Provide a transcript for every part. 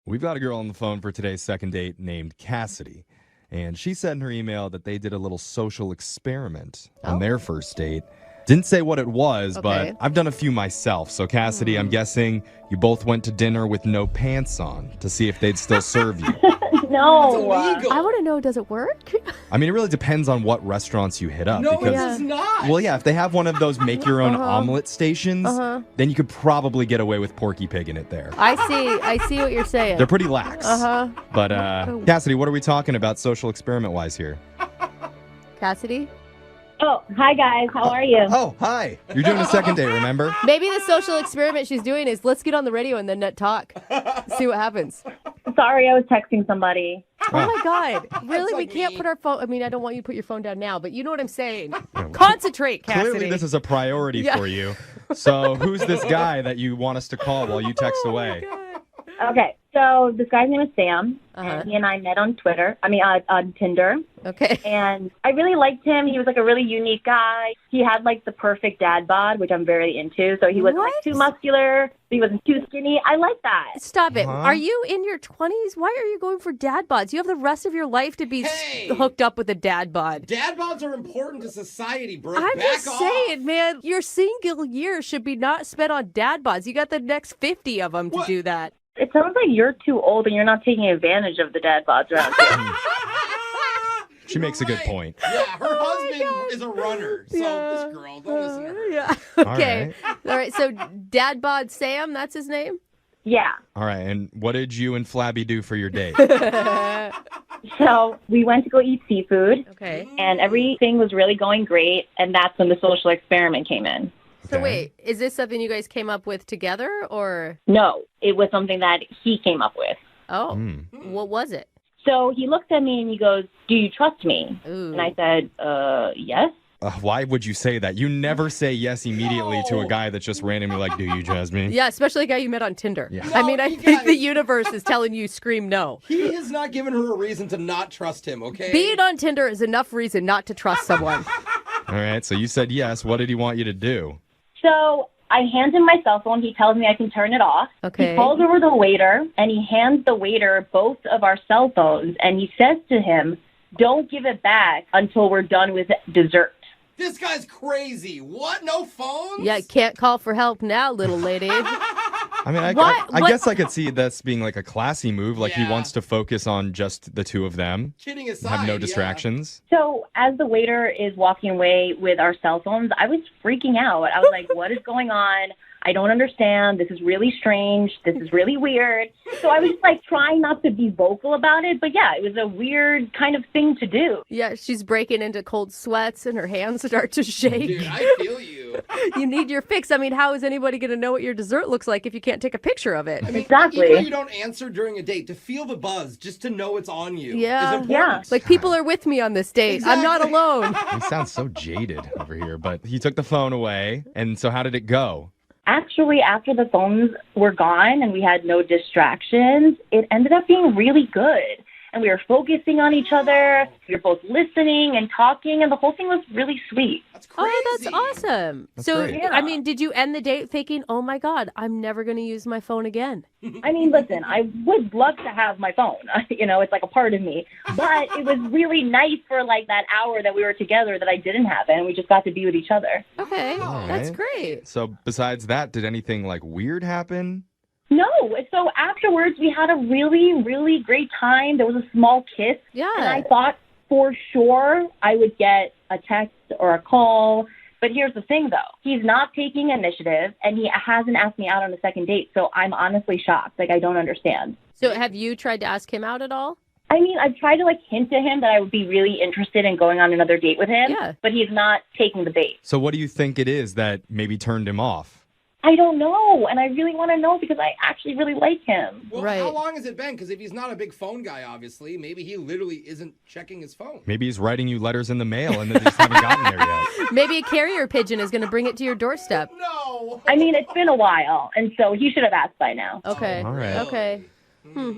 We've got a girl on the phone for today's second date named Cassidy. And she said in her email that they did a little social experiment on their first date. Didn't say what it was, but I've done a few myself. So, Cassidy, I'm guessing you both went to dinner with no pants on to see if they'd still serve you. No. I want to know, does it work? I mean, it really depends on what restaurants you hit up. No, because, it does not. Well, yeah, if they have one of those make-your-own omelet stations, then you could probably get away with Porky Pig in it there. I see what you're saying. They're pretty lax. But, Cassidy, what are we talking about social experiment-wise here? Cassidy? Oh, hi guys. How are you? Oh, hi. You're doing a second date, remember? Maybe the social experiment she's doing is let's get on the radio and then talk. See what happens. Sorry, I was texting somebody. Oh my God. Really? like We can't me. put our phone. I mean, I don't want you to put your phone down now, but you know what I'm saying. Concentrate, Cassidy. Clearly, this is a priority for you. So, who's this guy that you want us to call while you text away? Okay, so this guy's name is Sam. Uh-huh. And he and I met on on Tinder. Okay. And I really liked him. He was like a really unique guy. He had like the perfect dad bod, which I'm very into. So he wasn't like What? too muscular. He wasn't too skinny. I like that. Stop it. Huh? Are you in your 20s? Why are you going for dad bods? You have the rest of your life to be Hey! hooked up with a dad bod. Dad bods are important to society, bro. I'm Back just off. saying, man, your single year should be not spent on dad bods. You got the next 50 of them to What? do that. It sounds like you're too old and you're not taking advantage of the dad bods around here. She makes a good Right. point. Yeah, her husband is a runner. So this girl, don't listen to her. Yeah. Okay. All right. So dad bod Sam, that's his name? Yeah. All right, and what did you and Flabby do for your date? So we went to go eat seafood. Okay. And everything was really going great. And that's when the social experiment came in. So Okay. wait, is this something you guys came up with together or? No, it was something that he came up with. Oh, Hmm. what was it? So he looked at me and he goes, "Do you trust me?" Ooh. And I said, yes. Why would you say that? You never say yes immediately to a No. guy that's just randomly like, do you trust me? Yeah, especially a guy you met on Tinder. Yeah. I mean, No, I you think guys- the universe is telling you scream no. He has not given her a reason to not trust him, okay? Being on Tinder is enough reason not to trust someone. All right, so you said yes. What did he want you to do? So I hand him my cell phone. He tells me I can turn it off. Okay. He calls over the waiter and he hands the waiter both of our cell phones and he says to him, "Don't give it back until we're done with dessert." This guy's crazy. What? No phones? Yeah, can't call for help now, little lady. I mean, I What? guess I could see this being like a classy move. Like he Yeah. wants to focus on just the two of them, Kidding aside. have no yeah. distractions. So as the waiter is walking away with our cell phones, I was freaking out. I was like, what is going on? I don't understand. This is really strange. This is really weird. So I was just like trying not to be vocal about it. But yeah, it was a weird kind of thing to do. Yeah, she's breaking into cold sweats and her hands start to shake. Dude, I feel you. You need your fix. I mean, how is anybody going to know what your dessert looks like if you can't take a picture of it? I mean, Exactly. Even though you don't answer during a date, to feel the buzz, just to know it's on you Yeah. is important. Like, people are with me on this date. I'm not Exactly. alone. He sounds so jaded over here, but he took the phone away. And so how did it go? Actually, after the phones were gone and we had no distractions, it ended up being really good. And we were focusing on each other. We were both listening and talking, and the whole thing was really sweet. That's crazy. Oh, that's awesome. That's So, great. I mean, did you end the date thinking, oh my God, I'm never going to use my phone again? I mean, listen, I would love to have my phone. It's like a part of me. But it was really nice for like that hour that we were together that I didn't have it, and we just got to be with each other. Okay, All that's right. great. So besides that, did anything like weird happen? No, so afterwards we had a really, really great time. There was a small kiss. Yeah. And I thought for sure I would get a text or a call. But here's the thing, though. He's not taking initiative, and he hasn't asked me out on a second date. So I'm honestly shocked. Like, I don't understand. So have you tried to ask him out at all? I mean, I've tried to, like, hint to him that I would be really interested in going on another date with him. Yeah. But he's not taking the bait. So what do you think it is that maybe turned him off? I don't know. And I really want to know because I actually really like him. Well, Right. how long has it been? Because if he's not a big phone guy, obviously, maybe he literally isn't checking his phone. Maybe he's writing you letters in the mail and they just haven't gotten there yet. Maybe a carrier pigeon is going to bring it to your doorstep. No. I mean, it's been a while, and so he should have asked by now. Okay. All right. Okay.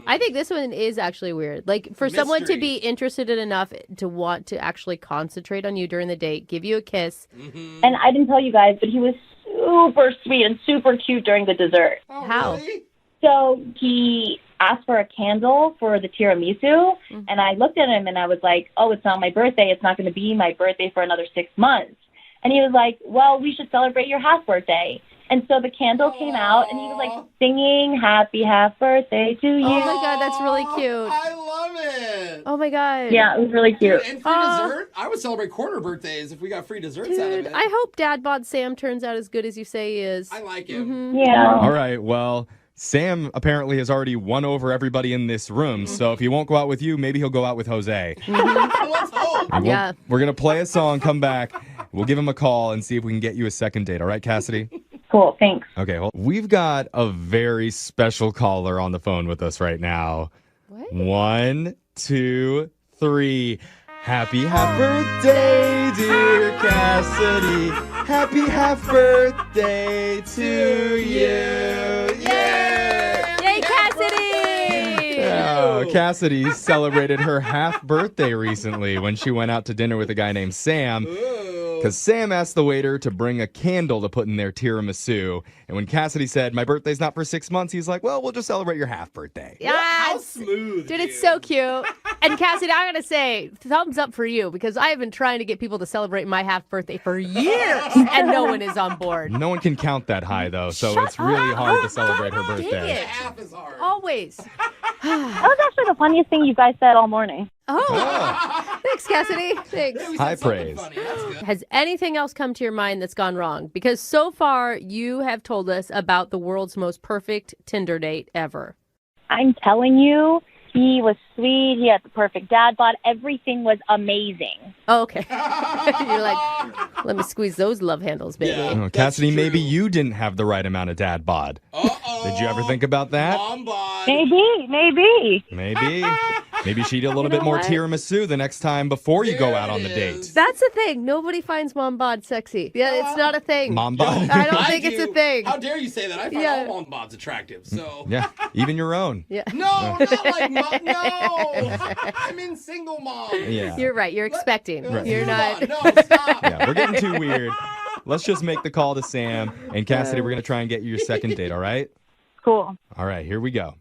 I think this one is actually weird. Like, for someone to Mystery. be interested in enough to want to actually concentrate on you during the date, give you a kiss. And I didn't tell you guys, but he was super sweet and super cute during the dessert. Oh, How? Really? So he asked for a candle for the tiramisu, and I looked at him and I was like, oh, it's not my birthday. It's not going to be my birthday for another 6 months. And he was like, well, we should celebrate your half birthday. And so the candle came out, and he was like singing happy half birthday to you. Oh, my God, that's really cute. I love it. Oh, my God. Yeah, it was really cute. And free dessert? I would celebrate corner birthdays if we got free desserts out of Dude, it. I hope Dad Bod Sam turns out as good as you say he is. I like him. Yeah. All right, well, Sam apparently has already won over everybody in this room, so if he won't go out with you, maybe he'll go out with Jose. Let's hope. And Yeah. We're going to play a song, come back. We'll give him a call and see if we can get you a second date. All right, Cassidy? Cool, thanks. Okay, well, we've got a very special caller on the phone with us right now. What? 1, 2, 3. Happy half birthday, dear Cassidy. Happy half birthday to you. Yay! Yay, Cassidy! Oh, Cassidy celebrated her half birthday recently when she went out to dinner with a guy named Sam. Because Sam asked the waiter to bring a candle to put in their tiramisu. And when Cassidy said, my birthday's not for 6 months, he's like, well, we'll just celebrate your half birthday. How smooth, Dude, it's so cute. And Cassidy, I gotta say, thumbs up for you because I have been trying to get people to celebrate my half birthday for years, and no one is on board. No one can count that high, though, so it's really hard to celebrate her birthday. it. Half is hard. Always. That was actually the funniest thing you guys said all morning. Oh, thanks, Cassidy. Thanks. We said High something praise. funny. That's good. Has anything else come to your mind that's gone wrong? Because so far, you have told us about the world's most perfect Tinder date ever. I'm telling you, he was sweet. He had the perfect dad bod. Everything was amazing. Oh, okay. You're like, let me squeeze those love handles, baby. Yeah. Oh, That's Cassidy, maybe true. you didn't have the right amount of dad bod. Uh-oh. Did you ever think about that? Mom bod. Maybe. Maybe she'd eat a little You bit know more what? tiramisu the next time before you go There out on it the date. is. That's the thing. Nobody finds mom bod sexy. Yeah, it's not a thing. Mom bod? I don't think it's a thing. How dare you say that? I find Yeah. all mom bods attractive. So Yeah, even your own. Yeah. no, not like mom. No, I'm in single mom. Yeah. You're right. You're expecting. You're not. No, stop. Yeah, we're getting too weird. Let's just make the call to Sam. And Cassidy, we're going to try and get you your second date, all right? Cool. All right, here we go.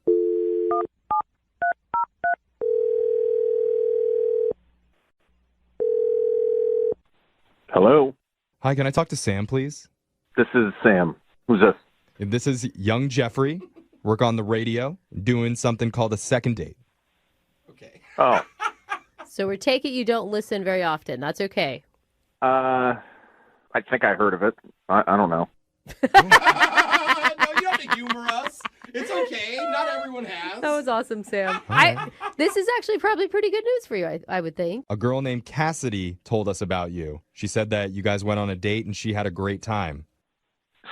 Hello, Hi, can I talk to Sam, please? this is Sam. Who's this? This is young Jeffrey. Work on the radio, doing something called a second date. Okay. Oh, So we take it you don't listen very often. That's okay. I think I heard of it. I don't know. No, you don't have to humor us. It's okay. Not everyone has. That was awesome, Sam. right. This is actually probably pretty good news for you, I would think. A girl named Cassidy told us about you. She said that you guys went on a date and she had a great time.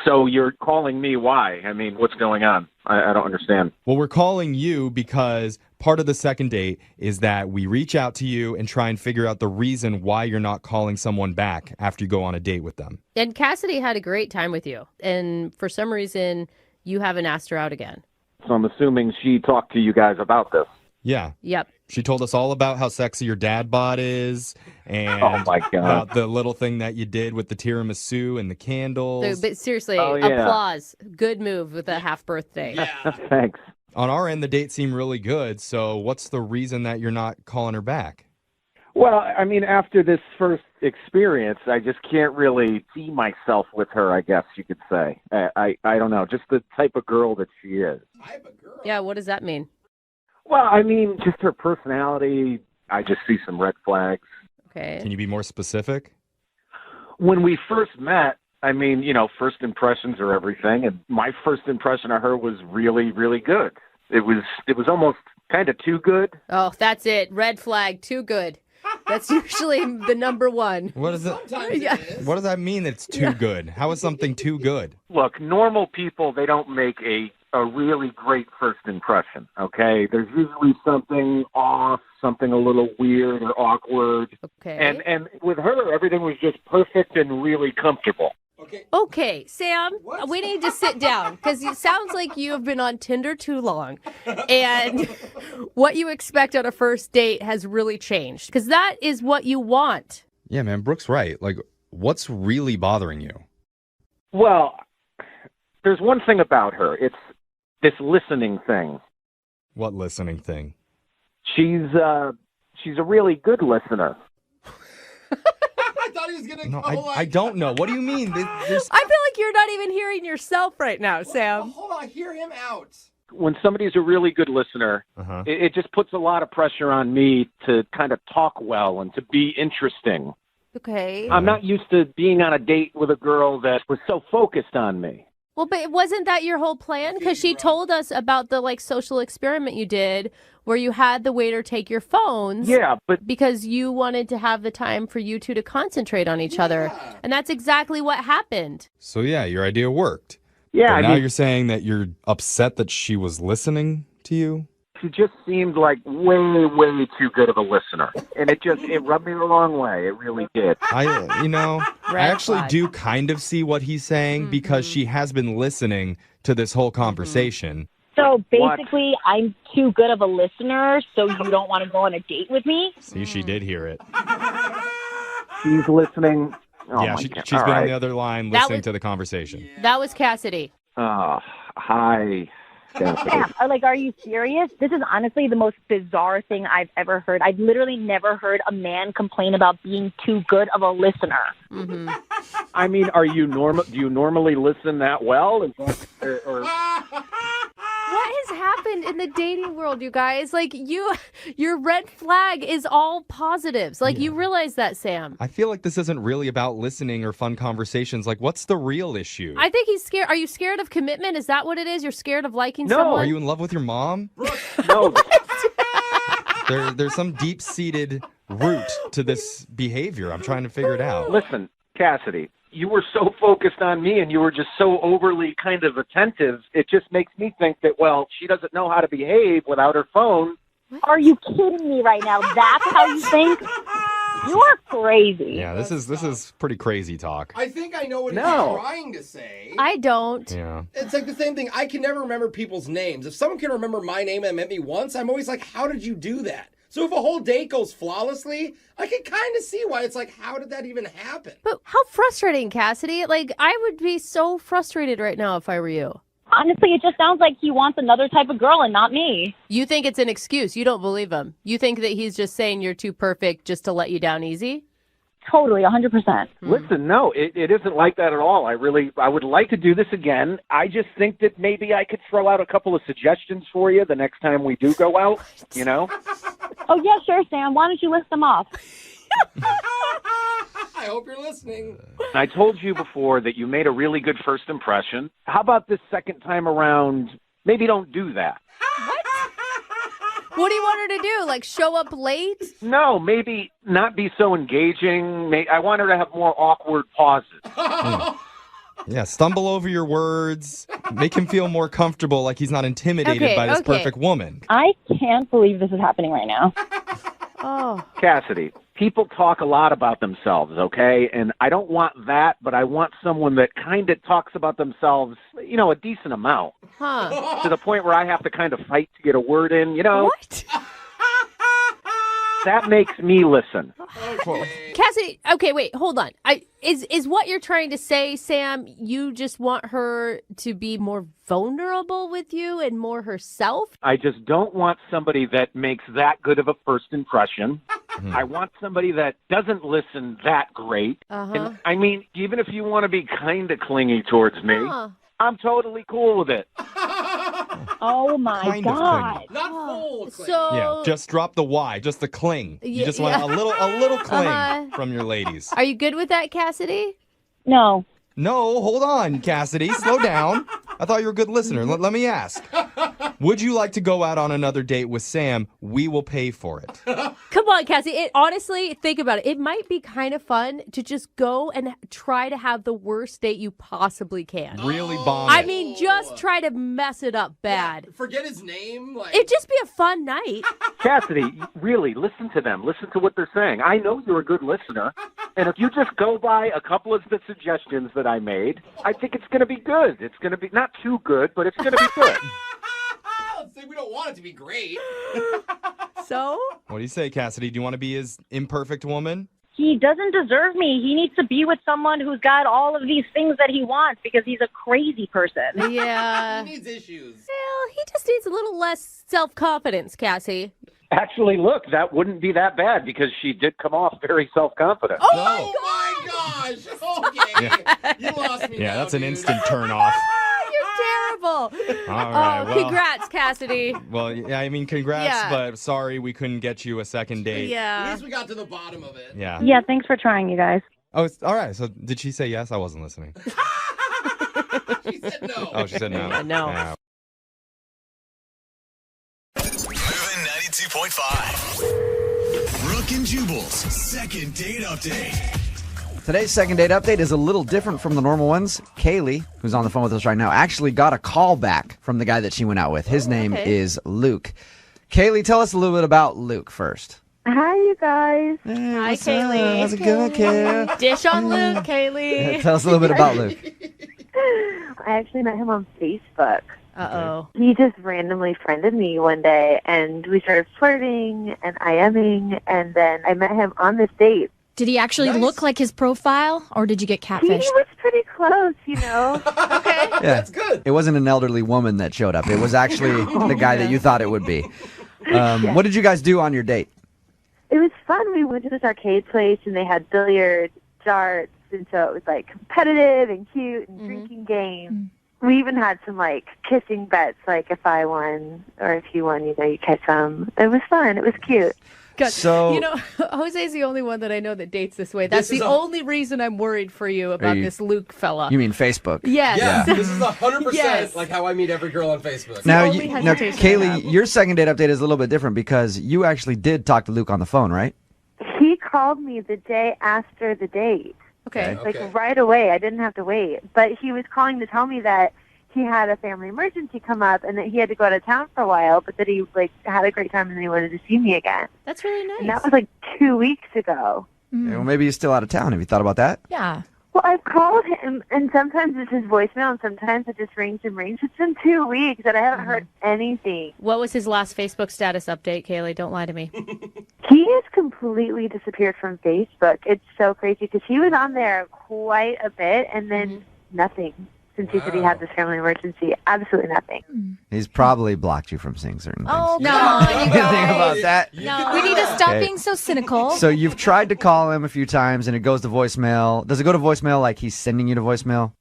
So you're calling me why? I mean, what's going on? I don't understand. Well, we're calling you because part of the second date is that we reach out to you and try and figure out the reason why you're not calling someone back after you go on a date with them. And Cassidy had a great time with you. And for some reason, you haven't asked her out again. So I'm assuming she talked to you guys about this. Yeah. Yep. She told us all about how sexy your dad bod is and Oh, my God. about the little thing that you did with the tiramisu and the candles. But seriously, Oh, yeah. applause. Good move with a half birthday. Yeah. Thanks. On our end, the date seemed really good. So what's the reason that you're not calling her back? Well, I mean, after this first experience, I just can't really see myself with her, I guess you could say. I don't know, just the type of girl that she is. Type of girl. Yeah, what does that mean? Well, I mean, just her personality, I just see some red flags. Okay. Can you be more specific? When we first met, I mean, you know, first impressions are everything, and my first impression of her was really, really good. It was almost kind of too good. Oh, that's it. Red flag. Too good. That's usually the number one. What is it? Sometimes Yeah. it is. What does that mean? It's too good. How is something too good? Look, normal people, they don't make a really great first impression, okay? There's usually something off, something a little weird or awkward. Okay. And with her, everything was just perfect and really comfortable. Okay. Okay, Sam, What? we need to sit down because it sounds like you have been on Tinder too long. And what you expect on a first date has really changed because that is what you want. Yeah, man, Brooke's right. Like, what's really bothering you? Well, there's one thing about her. It's this listening thing. What listening thing? She's a really good listener. I thought he was going to No, go like... I don't know. What do you mean? I feel like you're not even hearing yourself right now, Sam. Hold on, hear him out. When somebody's a really good listener, it just puts a lot of pressure on me to kind of talk well and to be interesting. Okay. I'm not used to being on a date with a girl that was so focused on me. Well, but wasn't that your whole plan? Because she told us about the social experiment you did where you had the waiter take your phones. Yeah, but because you wanted to have the time for you two to concentrate on each other. And that's exactly what happened. So, yeah, your idea worked. yeah, But now you're saying that you're upset that she was listening to you? she just seemed like way, way too good of a listener. And it rubbed me the wrong way. It really did. I actually flag. do kind of see what he's saying because she has been listening to this whole conversation. So basically, I'm too good of a listener, so you don't want to go on a date with me? See, she did hear it. She's listening. Oh, yeah, my she's God. been All on right. the other line That listening was- to the conversation. That was Cassidy. Hi. Sam, are you serious? This is honestly the most bizarre thing I've ever heard. I've literally never heard a man complain about being too good of a listener. Mm-hmm. I mean, do you normally listen that well? Or What has happened in the dating world, you guys? Your red flag is all positives. You realize that, Sam. I feel like this isn't really about listening or fun conversations. What's the real issue? I think he's scared. Are you scared of commitment? Is that what it is? You're scared of liking No. someone? Are you in love with your mom? no, There's some deep-seated root to this behavior. I'm trying to figure it out. listen, Cassidy, you were so focused on me and you were just so overly kind of attentive. It just makes me think that, well, she doesn't know how to behave without her phone. Are you kidding me right now? That's how you think? You are crazy. Yeah, this is pretty crazy talk. I think I know what No. he's trying to say. I don't. Yeah. It's like the same thing. I can never remember people's names. If someone can remember my name and met me once, I'm always like, how did you do that? So if a whole date goes flawlessly, I can kind of see why it's like, how did that even happen? But how frustrating, Cassidy. I would be so frustrated right now if I were you. Honestly, it just sounds like he wants another type of girl and not me. You think it's an excuse. You don't believe him. You think that he's just saying you're too perfect just to let you down easy? Totally, 100%. Listen, no, it isn't like that at all. I would like to do this again. I just think that maybe I could throw out a couple of suggestions for you the next time we do go out, Oh, yeah, sure, Sam. Why don't you list them off? I hope you're listening. I told you before that you made a really good first impression. How about this second time around, maybe don't do that? What do you want her to do? Show up late? No, maybe not be so engaging. I want her to have more awkward pauses. Yeah, stumble over your words. Make him feel more comfortable, like he's not intimidated by this perfect woman. I can't believe this is happening right now. Oh. Cassidy, people talk a lot about themselves, okay? And I don't want that, but I want someone that kind of talks about themselves, a decent amount. Huh. To the point where I have to kind of fight to get a word in, What? That makes me listen. Cassidy, okay, wait, hold on. Is what you're trying to say, Sam, you just want her to be more vulnerable with you and more herself? I just don't want somebody that makes that good of a first impression. I want somebody that doesn't listen that great. Uh-huh. And, I mean, even if you want to be kind of clingy towards me, Huh. I'm totally cool with it. Oh, my Kind of God. clingy. Not full. So Yeah, just drop the Y, just the cling. You Yeah, just want a little cling Uh-huh. from your ladies. are you good with that, Cassidy? No. No, hold on, Cassidy. Slow down. I thought you were a good listener. Let me ask. Would you like to go out on another date with Sam? We will pay for it. Come on, Cassie. Honestly, think about it. It might be kind of fun to just go and try to have the worst date you possibly can. Really bomb I it. mean, just try to mess it up bad. Forget his name. It'd just be a fun night. Cassidy, really, listen to them. Listen to what they're saying. I know you're a good listener. And if you just go by a couple of the suggestions that I made, I think it's going to be good. It's going to be not too good, but it's going to be good. Let's say we don't want it to be great. So? What do you say, Cassidy? Do you want to be his imperfect woman? he doesn't deserve me. He needs to be with someone who's got all of these things that he wants because he's a crazy person. Yeah. He needs issues. Well, he just needs a little less self-confidence, Cassie. Actually, look, that wouldn't be that bad because she did come off very self-confident. Oh my gosh. Okay. You lost me. Yeah, now, that's an dude. instant turn off. You're terrible. All right, well. Congrats, Cassidy. Well, yeah, I mean, congrats, Yeah. but sorry we couldn't get you a second date. At Yeah. least we got to the bottom of it. Yeah. Yeah, thanks for trying, you guys. Oh, all right. So did she say yes? I wasn't listening. She said no. Oh, she said no. No. Yeah. Moving 92.5. Brooke and Jubal's second date update. Today's second date update is a little different from the normal ones. Kaylee, who's on the phone with us right now, actually got a call back from the guy that she went out with. His name is Luke. Kaylee, tell us a little bit about Luke first. Hi, you guys. Hi, Kaylee. How's it going, Kaylee? Dish on Luke, Kaylee. Tell us a little bit about Luke. I actually met him on Facebook. Uh-oh. He just randomly friended me one day, and we started flirting and IMing, and then I met him on this date. Did he actually look like his profile, or did you get He catfished? was pretty close, you know. Okay. Yeah. That's good. It wasn't an elderly woman that showed up. It was actually the guy that you thought it would be. What did you guys do on your date? It was fun. We went to this arcade place, and they had billiards, darts, and so it was, like, competitive and cute and drinking games. We even had some, like, kissing bets, like, if I won or if you won, you know, you kiss them. It was fun. It was cute. God, So- you know, Jose's the only one that I know that dates this way. That's This the is only reason I'm worried for you about this Luke fella. You mean Facebook? Yes. Yeah, this is 100% Yes. like how I meet every girl on Facebook. Now, only now, hesitation I Kaylee, have. your second date update is a little bit different because you actually did talk to Luke on the phone, right? He called me the day after the date. Okay. Like Okay. right away. I didn't have to wait. But he was calling to tell me that he had a family emergency come up and that he had to go out of town for a while, but that he like had a great time and he wanted to see me again. That's really And nice. that was like 2 weeks ago. Yeah, well, maybe he's still out of town. Have you thought about that? Yeah. Well, I've called him, and sometimes it's his voicemail, and sometimes it just rings and rings. It's been 2 weeks, and I haven't heard anything. What was his last Facebook status update, Kaylee? Don't lie to me. He has completely disappeared from Facebook. It's so crazy because he was on there quite a bit, and then nothing since he said he had this family emergency. Absolutely nothing. He's probably blocked you from seeing certain things. Oh, No, no. You think about that? No. We need to stop Okay. being so cynical. So you've tried to call him a few times and it goes to voicemail. Does it go to voicemail like he's sending you to voicemail?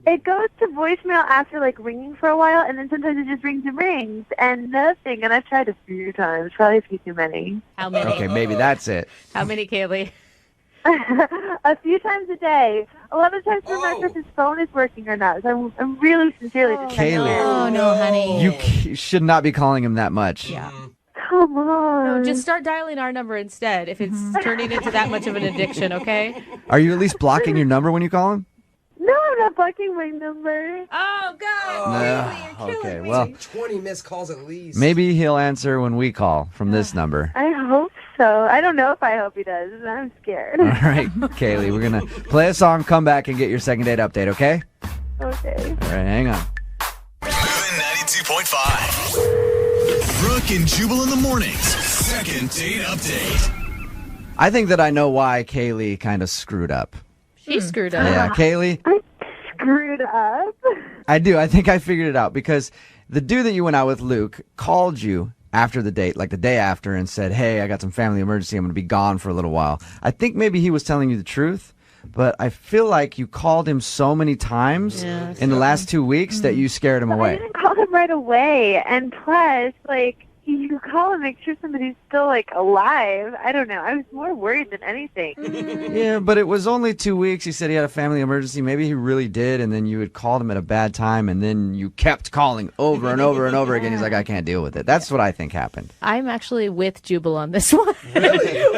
It goes to voicemail after like ringing for a while, and then sometimes it just rings and rings, and nothing. And I've tried a few times, probably a few too many. How many? Okay, maybe that's it. How many, Kaylee? A few times a day. A lot of times, I'm not sure if his phone is working or not. So I'm really sincerely just checking Kaylee. in. Oh, no, honey. You should not be calling him that much. Yeah. Come on. No, just start dialing our number instead if it's turning into that much of an addiction, okay? Are you at least blocking your number when you call him? No, I'm not blocking my number. Oh, God. No. Okay, well, 20 missed calls at least. maybe he'll answer when we call from this number. I hope so. I don't know if I hope he does. I'm scared. All right, Kaylee, we're going to play a song, come back, and get your second date update, okay? Okay. All right, hang on. Moving 92.5. Brooke and Jubal in the mornings. Second date update. I think that I know why Kaylee kind of screwed up. She screwed up. Yeah, Kaylee, I screwed up. I do. I think I figured it out because the dude that you went out with, Luke, called you after the date, like the day after, and said, hey, I got some family emergency. I'm going to be gone for a little while. I think maybe he was telling you the truth, but I feel like you called him so many times in the last 2 weeks that you scared him I away. didn't call him right away. And plus, like, you call and make sure somebody's still, like, alive. I don't know. I was more worried than anything. Yeah, but it was only 2 weeks. He said he had a family emergency. Maybe he really did, and then you had called him at a bad time, and then you kept calling over and over and over again. He's like, I can't deal with it. That's what I think happened. I'm actually with Jubal on this one,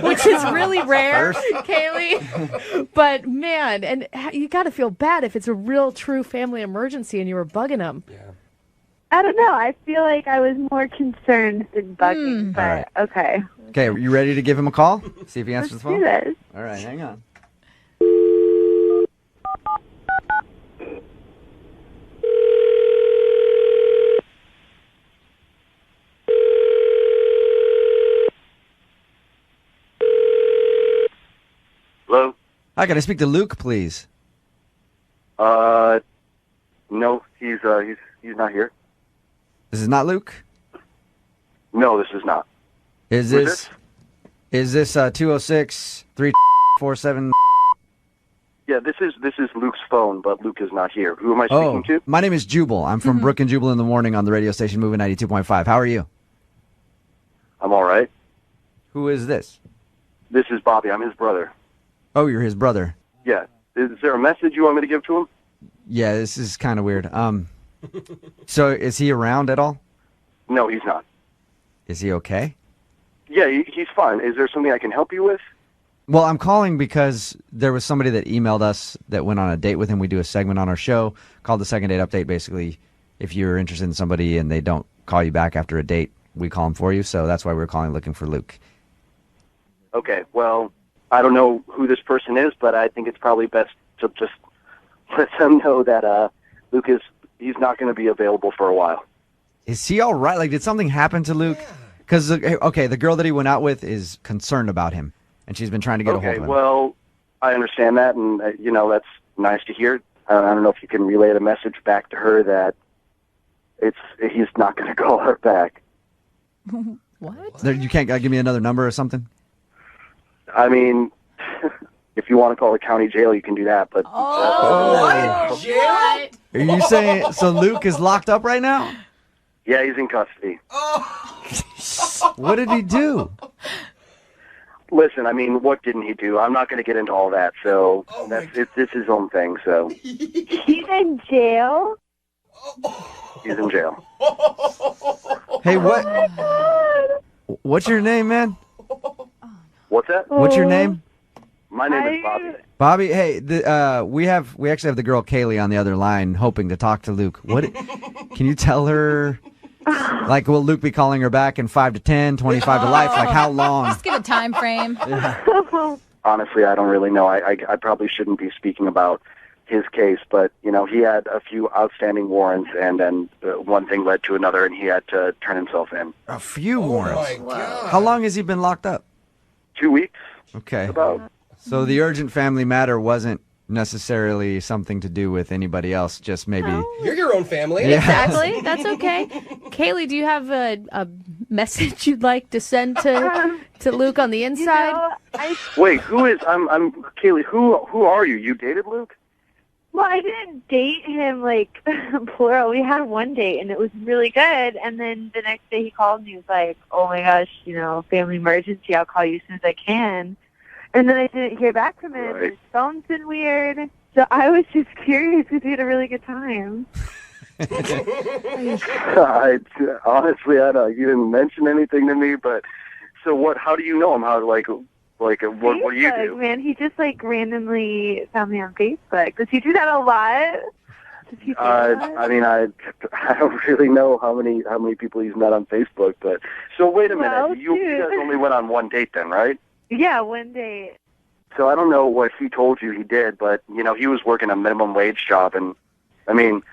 which is really rare, Kaylee. But man, and you got to feel bad if it's a real, true family emergency and you were bugging him. I don't know. I feel like I was more concerned than bugging, but All right. okay. Okay, you ready to give him a call? See if he answers the Do phone? this. All right, hang on. Hi, can I speak to Luke, please? No, he's not here. This is not Luke? No, this is not. Is Who's this 206-347? Yeah, this is Luke's phone, but Luke is not here. Who am I speaking to? My name is Jubal. I'm from Brooke and Jubal in the morning on the radio station Moving 92.5. How are you? I'm all right. Who is this? This is Bobby. I'm his brother. Oh, you're his brother. Yeah. Is there a message you want me to give to him? Yeah, this is kind of weird. So is he around at all? No, he's not. Is he okay? Yeah, he's fine. Is there something I can help you with? Well, I'm calling because there was somebody that emailed us that went on a date with him. We do a segment on our show called the Second Date Update. Basically, if you're interested in somebody and they don't call you back after a date, we call them for you. So that's why we're calling looking for Luke. Okay, well, I don't know who this person is, but I think it's probably best to just let them know that Luke he's not going to be available for a while. Is he all right? Like, did something happen to Luke? Because, okay, the girl that he went out with is concerned about him, and she's been trying to get a hold of him. Okay, well, I understand that, and, that's nice to hear. I don't know if you can relay the message back to her that he's not going to call her back. What? You can't give me another number or something? I mean, if you want to call the county jail, you can do that, but... What? Jail? Are you saying, so Luke is locked up right now? Yeah, he's in custody. What did he do? Listen, I mean, what didn't he do? I'm not going to get into all that, so it's his own thing, so... He's in jail? He's in jail. Hey, what's your name, man? What's that? What's your name? My name is Bobby. Bobby, hey, we actually have the girl Kaylee on the other line hoping to talk to Luke. Can you tell her, like, will Luke be calling her back in 5 to 10, 25 to life? Like, how long? Just give a time frame. Honestly, I don't really know. I probably shouldn't be speaking about his case, but, he had a few outstanding warrants, and then one thing led to another, and he had to turn himself in. A few warrants. My God. How long has he been locked up? 2 weeks. Okay. About. So the urgent family matter wasn't necessarily something to do with anybody else, just maybe... You're your own family. Yeah. Exactly. That's okay. Kaylee, do you have a message you'd like to send to Luke on the inside? Wait, who is... I'm Kaylee, who are you? You dated Luke? Well, I didn't date him, like, plural. We had one date, and it was really good. And then the next day he called and he was like, oh, my gosh, family emergency. I'll call you as soon as I can. And then I didn't hear back from him. Right. His phone's been weird. So I was just curious because we had a really good time. Honestly, I don't. You didn't mention anything to me, but... So what? How do you know him? How, what do you do? Man, he just, randomly found me on Facebook. Does he do that a lot? I mean, I don't really know how many people he's met on Facebook, but... So wait a minute. Well, You guys only went on one date then, right? Yeah, one date. So I don't know what he told you he did, but, he was working a minimum wage job, and, I mean,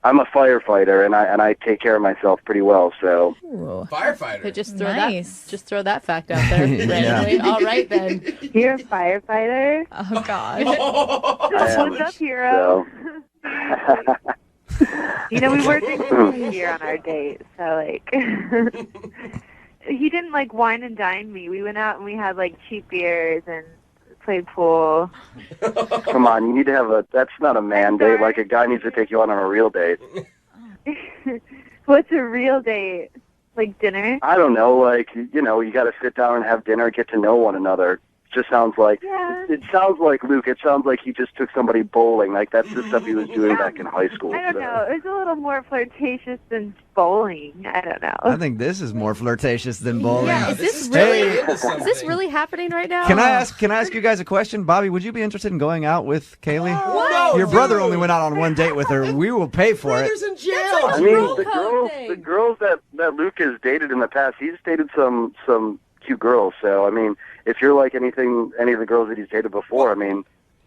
I'm a firefighter, and I take care of myself pretty well, so... Firefighter. Just throw Nice. throw that fact out there. Randomly. All right, then. You're a firefighter? Oh, God. What's up, hero? We were drinking beer on our date, so, he didn't, wine and dine me. We went out and we had, cheap beers and played pool. Come on, you need to have that's not a man date. Like, a guy needs to take you on a real date. What's a real date? Like dinner? I don't know, you got to sit down and have dinner, get to know one another. Just sounds like, it sounds like, Luke, it sounds like he just took somebody bowling. Like, that's the stuff he was doing back in high school. I don't know. It was a little more flirtatious than bowling. I don't know. I think this is more flirtatious than bowling. Yeah, is this really happening right now? Can I ask you guys a question? Bobby, would you be interested in going out with Kaylee? No, Your brother only went out on one date with her. We will pay for it. Brother's in jail. I mean, the girls that Luke has dated in the past, he's dated some cute girls. So, I mean, if you're like any of the girls that he's dated before, I mean...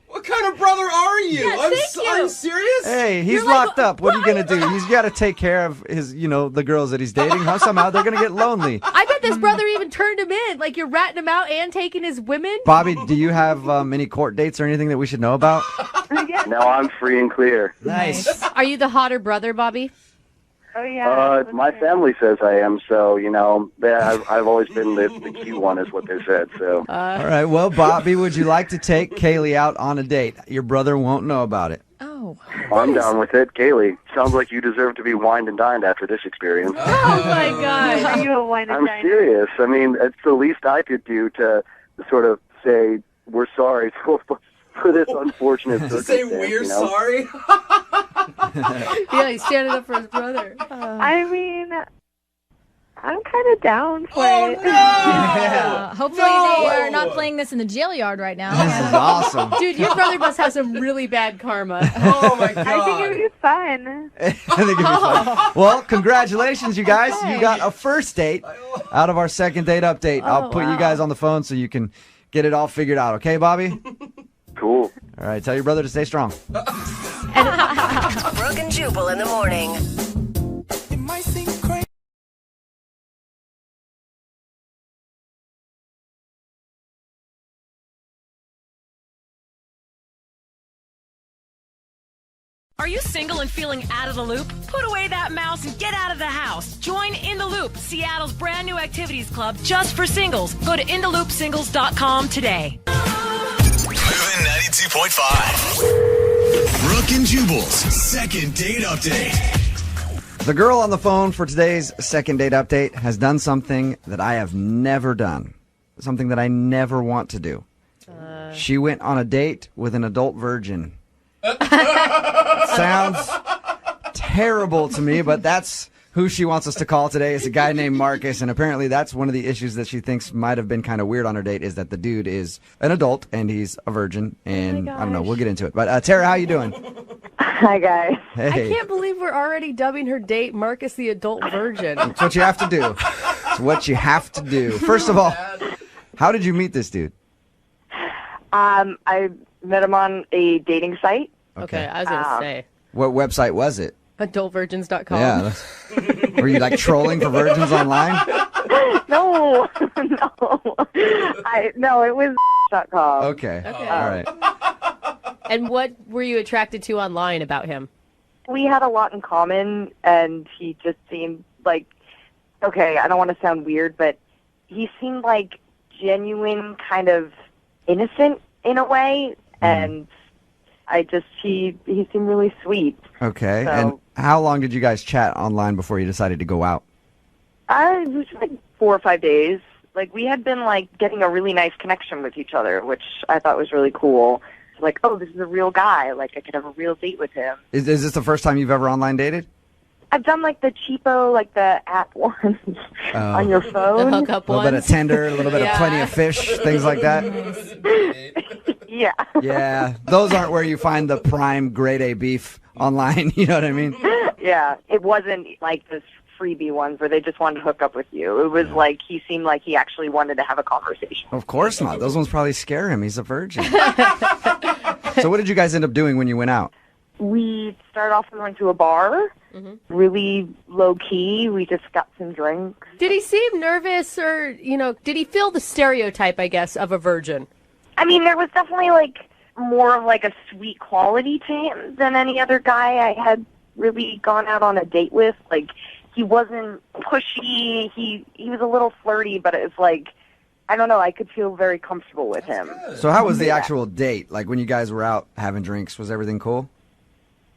What kind of brother are you? Yeah, Are you serious? Hey, he's You're like, locked up. What are you going to do? He's got to take care of his, the girls that he's dating. How somehow they're going to get lonely. I bet this brother even turned him in. Like, you're ratting him out and taking his women? Bobby, do you have any court dates or anything that we should know about? No, I'm free and clear. Nice. Are you the hotter brother, Bobby? Oh, yeah. My family says I am, so, I've always been the cute one is what they said, so. All right. Well, Bobby, would you like to take Kaylee out on a date? Your brother won't know about it. Oh. I'm down with it. Kaylee, sounds like you deserve to be wined and dined after this experience. Oh, my God. Are you a wine and I'm diner? serious. I mean, it's the least I could do to sort of say, we're sorry for this unfortunate To circumstance. say we're sorry? Yeah, he's standing up for his brother. I mean, I'm kind of down for it. Hopefully they are not playing this in the jail yard right now. This is awesome. Dude, your brother must have some really bad karma. Oh, my God. I think it would be fun. I think it'd be fun. Well, congratulations, you guys. You got a first date out of our second date update. I'll put you guys on the phone so you can get it all figured out. Okay, Bobby? Cool. All right. Tell your brother to stay strong. Brooke and Jubal in the morning. Are you single and feeling out of the loop? Put away that mouse and get out of the house. Join In the Loop, Seattle's brand new activities club just for singles. Go to intheloopsingles.com today. Moving 92.5. Brooke and Jubal's second date update. The girl on the phone for today's second date update has done something that I have never done, something that I never want to do. She went on a date with an adult virgin. Sounds terrible to me, but that's who she wants us to call today. Is a guy named Marcus, and apparently that's one of the issues that she thinks might have been kind of weird on her date is that the dude is an adult and he's a virgin, and I don't know, we'll get into it. But Tara, how you doing? Hi, guys. Hey. I can't believe we're already dubbing her date Marcus the adult virgin. It's what you have to do. It's what you have to do. First of all, how did you meet this dude? I met him on a dating site. Okay, I was going to say. What website was it? Adultvirgins.com. Yeah. Were you like trolling for virgins online? No, no, it was .com. Okay. All right. And what were you attracted to online about him? We had a lot in common, and he just seemed like, okay, I don't want to sound weird, but he seemed like genuine, kind of innocent in a way, and he seemed really sweet. Okay. So, and how long did you guys chat online before you decided to go out? it was like 4 or 5 days. Like, we had been, like, getting a really nice connection with each other, which I thought was really cool. Like, oh, this is a real guy. Like, I could have a real date with him. Is this the first time you've ever online dated? I've done, like, the cheapo, like, the app ones on your phone. The hookup A little ones? bit of Tinder, a little bit of Plenty of Fish, things like that. Yeah. Yeah. Those aren't where you find the prime grade A beef online. You know what I mean? Yeah. It wasn't like this freebie ones where they just wanted to hook up with you. It was like he seemed like he actually wanted to have a conversation. Of course not. Those ones probably scare him. He's a virgin. So what did you guys end up doing when you went out? We started off, we went to a bar, really low-key. We just got some drinks. Did he seem nervous or, did he feel the stereotype, I guess, of a virgin? I mean, there was definitely, like, more of, like, a sweet quality to him than any other guy I had really gone out on a date with. Like, he wasn't pushy. He was a little flirty, but it was like, I don't know, I could feel very comfortable with him. So how was the actual date? Like when you guys were out having drinks, was everything cool?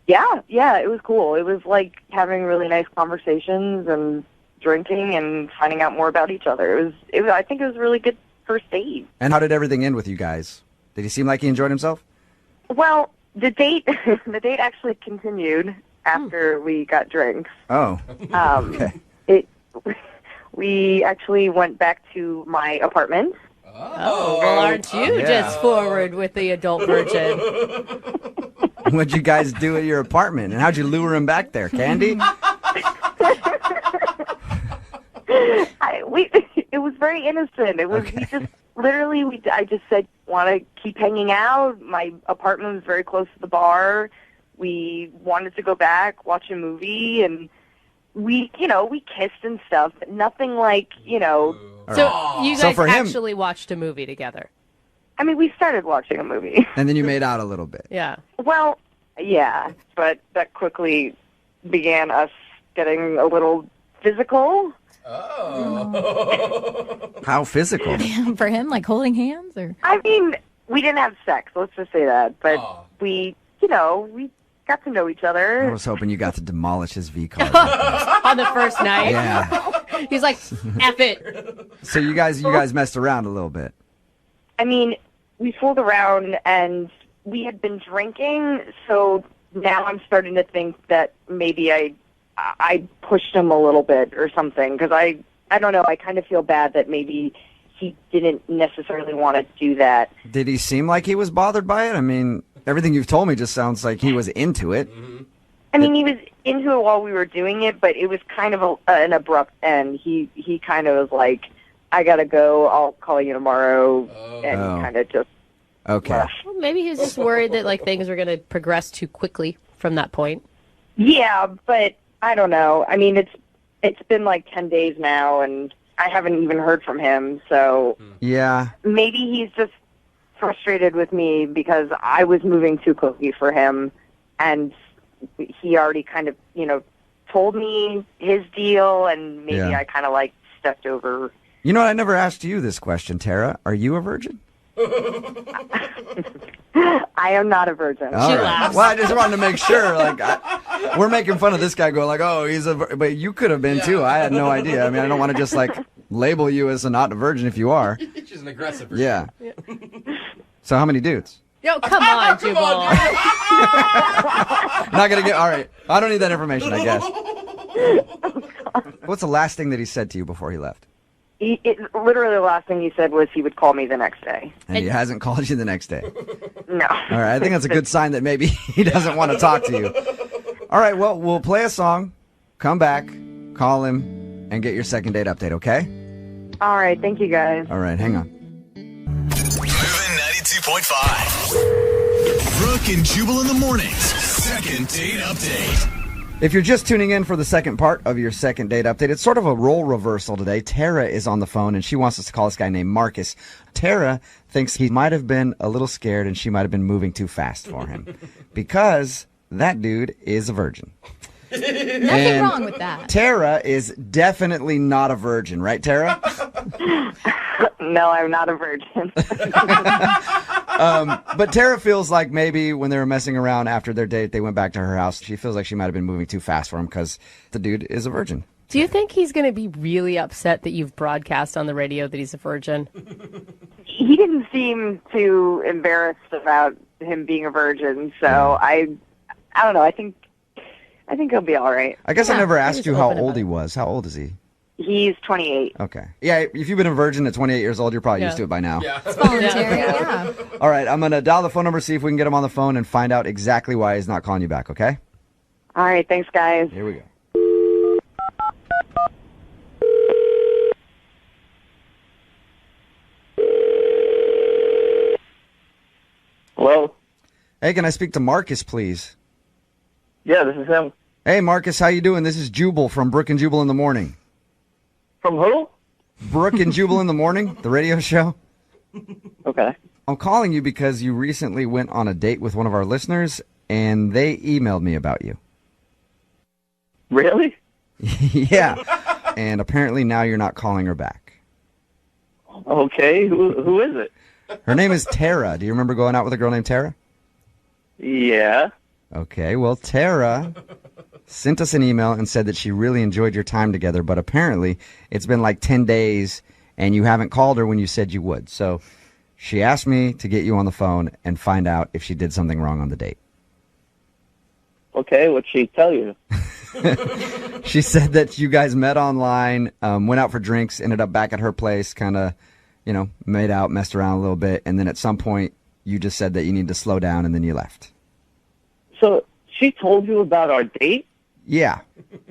Yeah, it was cool. It was like having really nice conversations and drinking and finding out more about each other. I think it was a really good first date. And how did everything end with you guys? Did he seem like he enjoyed himself? Well, the date actually continued after we got drinks. Oh. Okay. We actually went back to my apartment. Oh, well, aren't you just forward with the adult virgin? What'd you guys do at your apartment? And how'd you lure him back there? Candy? It was very innocent. It was we just literally I just said, want to keep hanging out. My apartment was very close to the bar. We wanted to go back, watch a movie, and we kissed and stuff, but nothing like, So you guys actually watched a movie together? I mean, we started watching a movie. And then you made out a little bit. Yeah. Well, yeah, but that quickly began us getting a little physical. Oh. How physical? For him, like holding hands? Or I mean, we didn't have sex, let's just say that, but we got to know each other. I was hoping you got to demolish his V card. On the first night? Yeah. He's like, F it. So you guys messed around a little bit. I mean, we fooled around and we had been drinking, so now I'm starting to think that maybe I pushed him a little bit or something, because I don't know, I kind of feel bad that maybe he didn't necessarily want to do that. Did he seem like he was bothered by it? I mean, everything you've told me just sounds like he was into it. I mean, he was into it while we were doing it, but it was kind of an abrupt end. He kind of was like, I gotta go, I'll call you tomorrow, and kind of just left. Well, maybe he was just worried that like things were going to progress too quickly from that point. Yeah, but I don't know. I mean, it's been like 10 days now, and I haven't even heard from him, so yeah, maybe he's just frustrated with me because I was moving too quickly for him, and he already kind of, told me his deal, and maybe I kind of like stepped over. You know what? I never asked you this question, Tara. Are you a virgin? I am not a virgin. All right. Well, I just wanted to make sure. Like, we're making fun of this guy, going like, "Oh, he's a," but you could have been too. I had no idea. I mean, I don't want to just like label you as not a virgin if you are. She's an aggressive virgin. Yeah. So how many dudes? Yo, come on, Jubal. Not gonna get. All right. I don't need that information, I guess. What's the last thing that he said to you before he left? Literally the last thing he said was he would call me the next day. And he hasn't called you the next day. No. All right, I think that's a good sign that maybe he doesn't want to talk to you. All right, well, we'll play a song, come back, call him, and get your second date update, okay? All right, thank you guys. All right, hang on. Moving 92.5. Brooke and Jubal in the mornings. Second date update. If you're just tuning in for the second part of your second date update, it's sort of a role reversal today. Tara is on the phone, and she wants us to call this guy named Marcus. Tara thinks he might have been a little scared, and she might have been moving too fast for him because that dude is a virgin. Nothing wrong with that. Tara is definitely not a virgin, right, Tara? No, I'm not a virgin. But Tara feels like maybe when they were messing around after their date, they went back to her house. She feels like she might have been moving too fast for him because the dude is a virgin. Do you think he's going to be really upset that you've broadcast on the radio that he's a virgin? He didn't seem too embarrassed about him being a virgin, so I don't know. I think he'll be all right. I guess I never asked you how old he was. How old is he? He's 28. Okay. Yeah, if you've been a virgin at 28 years old, you're probably used to it by now. Yeah. It's voluntary, yeah. All right, I'm going to dial the phone number, see if we can get him on the phone and find out exactly why he's not calling you back, okay? All right, thanks, guys. Here we go. Hello? Hey, can I speak to Marcus, please? Yeah, this is him. Hey, Marcus, how you doing? This is Jubal from Brooke and Jubal in the Morning. From who? Brooke and Jubal in the Morning, the radio show. Okay. I'm calling you because you recently went on a date with one of our listeners, and they emailed me about you. Really? Yeah. And apparently now you're not calling her back. Okay, who is it? Her name is Tara. Do you remember going out with a girl named Tara? Yeah. Okay, well, Tara sent us an email and said that she really enjoyed your time together, but apparently it's been like 10 days and you haven't called her when you said you would. So she asked me to get you on the phone and find out if she did something wrong on the date. Okay, what'd she tell you? She said that you guys met online, went out for drinks, ended up back at her place, kind of, made out, messed around a little bit, and then at some point you just said that you need to slow down and then you left. So she told you about our date? Yeah.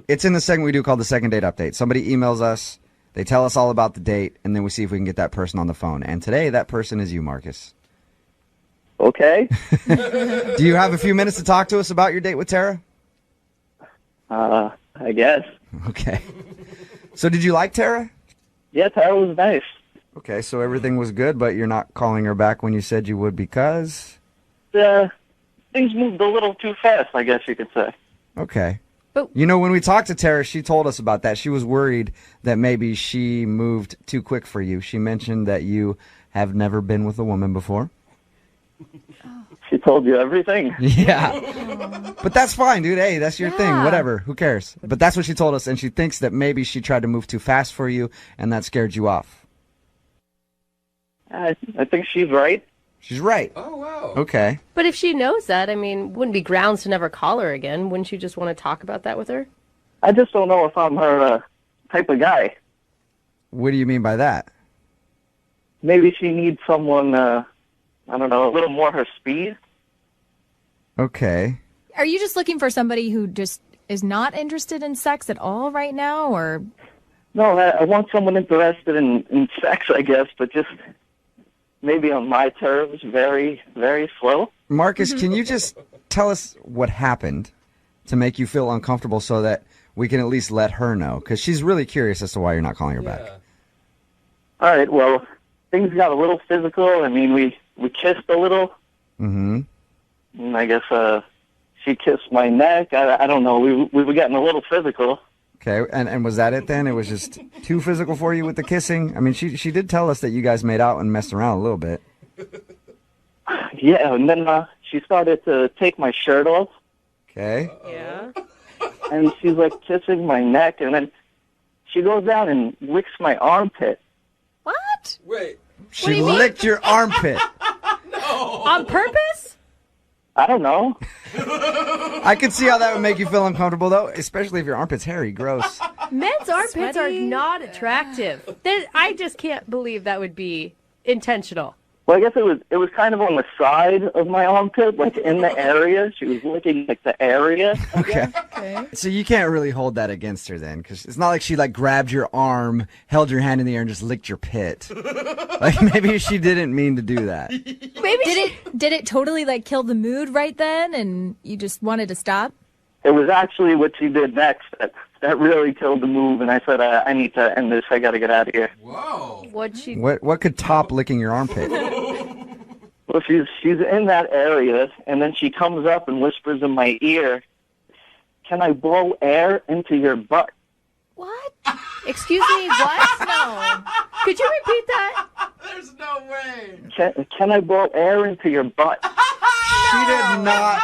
It's in the segment we do called the second date update. Somebody emails us, they tell us all about the date, and then we see if we can get that person on the phone. And today that person is you, Marcus. Okay. Do you have a few minutes to talk to us about your date with Tara? I guess. Okay. So did you like Tara? Yeah, Tara was nice. Okay, so everything was good, but you're not calling her back when you said you would because? Things moved a little too fast, I guess you could say. Okay. But you know, when we talked to Tara, she told us about that. She was worried that maybe she moved too quick for you. She mentioned that you have never been with a woman before. She told you everything. Yeah. But that's fine, dude. Hey, that's your thing. Whatever. Who cares? But that's what she told us, and she thinks that maybe she tried to move too fast for you, and that scared you off. I think she's right. She's right. Oh, wow. Okay. But if she knows that, I mean, wouldn't be grounds to never call her again. Wouldn't you just want to talk about that with her? I just don't know if I'm her type of guy. What do you mean by that? Maybe she needs someone, I don't know, a little more her speed. Okay. Are you just looking for somebody who just is not interested in sex at all right now, or? No, I want someone interested in sex, I guess, but just maybe on my terms, very, very slow. Marcus, can you just tell us what happened to make you feel uncomfortable so that we can at least let her know? Because she's really curious as to why you're not calling her back. All right, well, things got a little physical. I mean, we kissed a little. Mm-hmm. And I guess she kissed my neck. I don't know. We were getting a little physical. Okay, and was that it then? It was just too physical for you with the kissing? I mean, she did tell us that you guys made out and messed around a little bit. Yeah, and then she started to take my shirt off. Okay. Yeah. And she's like kissing my neck, and then she goes down and licks my armpit. What? Wait. She licked your armpit. On purpose? I don't know. I could see how that would make you feel uncomfortable, though, especially if your armpit's hairy. Gross. Men's armpits are not attractive. I just can't believe that would be intentional. Well, I guess it was kind of on the side of my armpit, like in the area. She was licking like the area. Okay. So you can't really hold that against her then, because it's not like she like grabbed your arm, held your hand in the air, and just licked your pit. Like maybe she didn't mean to do that. Maybe did it totally like kill the mood right then, and you just wanted to stop? It was actually what she did next that really killed the move, and I said, I need to end this. I got to get out of here. Whoa. What could top licking your armpit? Well, she's in that area, and then she comes up and whispers in my ear, "Can I blow air into your butt?" What? Excuse me, what? No. Could you repeat that? There's no way. Can I blow air into your butt? She did not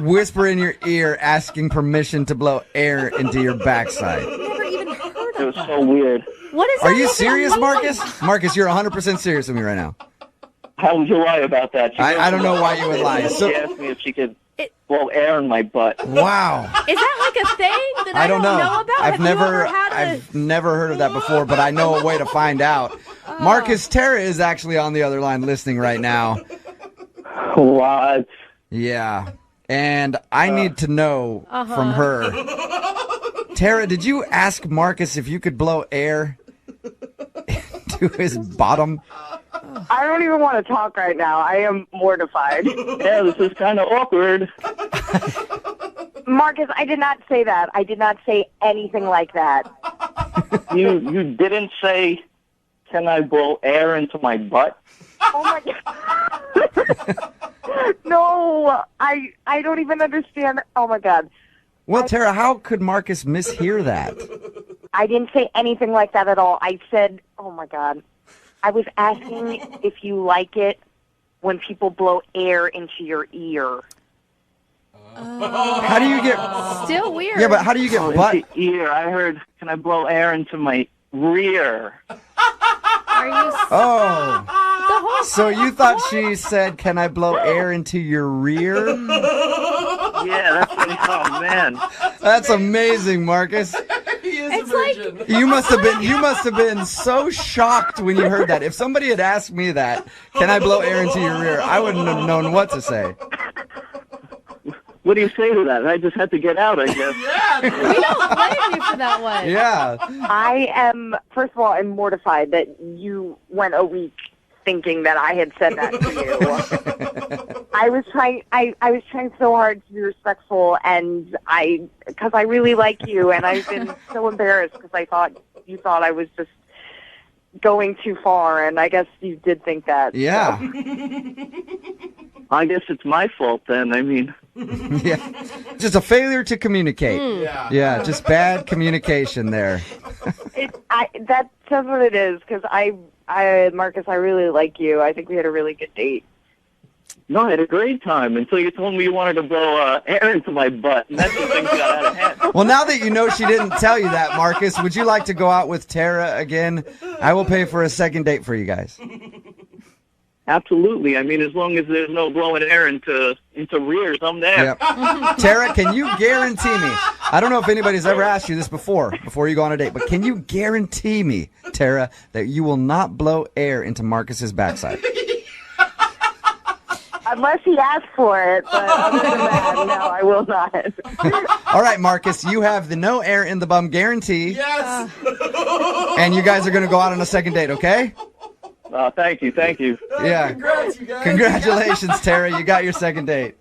whisper in your ear asking permission to blow air into your backside. Never even heard of It was so weird. What is Are that? you serious, Marcus? Marcus, you're 100% serious with me right now. How would you lie about that? I don't know why you would lie. She asked me if she could blow air in my butt. Wow. Is that like a thing that I don't know about? I've never heard of that before, but I know a way to find out. Marcus, Tara is actually on the other line listening right now. What? Yeah. And I need to know from her. Tara, did you ask Marcus if you could blow air into his bottom? I don't even want to talk right now. I am mortified. Yeah, this is kind of awkward. Marcus, I did not say that. I did not say anything like that. You didn't say, "Can I blow air into my butt?" Oh my God. No, I don't even understand. Oh my God. Well, Tara, how could Marcus mishear that? I didn't say anything like that at all. I said, oh my God. I was asking if you like it when people blow air into your ear. How do you get... Still weird. Yeah, but how do you get butt... Into ear. I heard, "Can I blow air into my rear?" Are you... Oh. So you thought she said, "Can I blow air into your rear?" Yeah, that's what he thought, man. That's amazing, Marcus. He is a virgin. You must have been so shocked when you heard that. If somebody had asked me that, "Can I blow air into your rear?" I wouldn't have known what to say. What do you say to that? I just had to get out, I guess. We don't blame you for that one. Yeah. I am, first of all, I'm mortified that you went a week thinking that I had said that to you. I was trying so hard to be respectful, and because I really like you, and I've been so embarrassed because I thought you thought I was just going too far, and I guess you did think that. Yeah. So. I guess it's my fault then. I mean, Yeah. Just a failure to communicate. Yeah, just bad communication there. That's what it is, because Marcus, I really like you. I think we had a really good date. no, I had a great time until you told me you wanted to blow air into my butt, and that's when things got out of hand. Well, now that you know she didn't tell you that, Marcus, would you like to go out with Tara again? I will pay for a second date for you guys. Absolutely. I mean, as long as there's no blowing air into rears, I'm there. Yep. Tara, can you guarantee me? I don't know if anybody's ever asked you this before you go on a date, but can you guarantee me, Tara, that you will not blow air into Marcus's backside? Unless he asks for it, but other than that, no, I will not. All right, Marcus, you have the no air in the bum guarantee. Yes. And you guys are going to go out on a second date, okay? Thank you. Yeah. Congrats, you guys. Congratulations, Tara. You got your second date.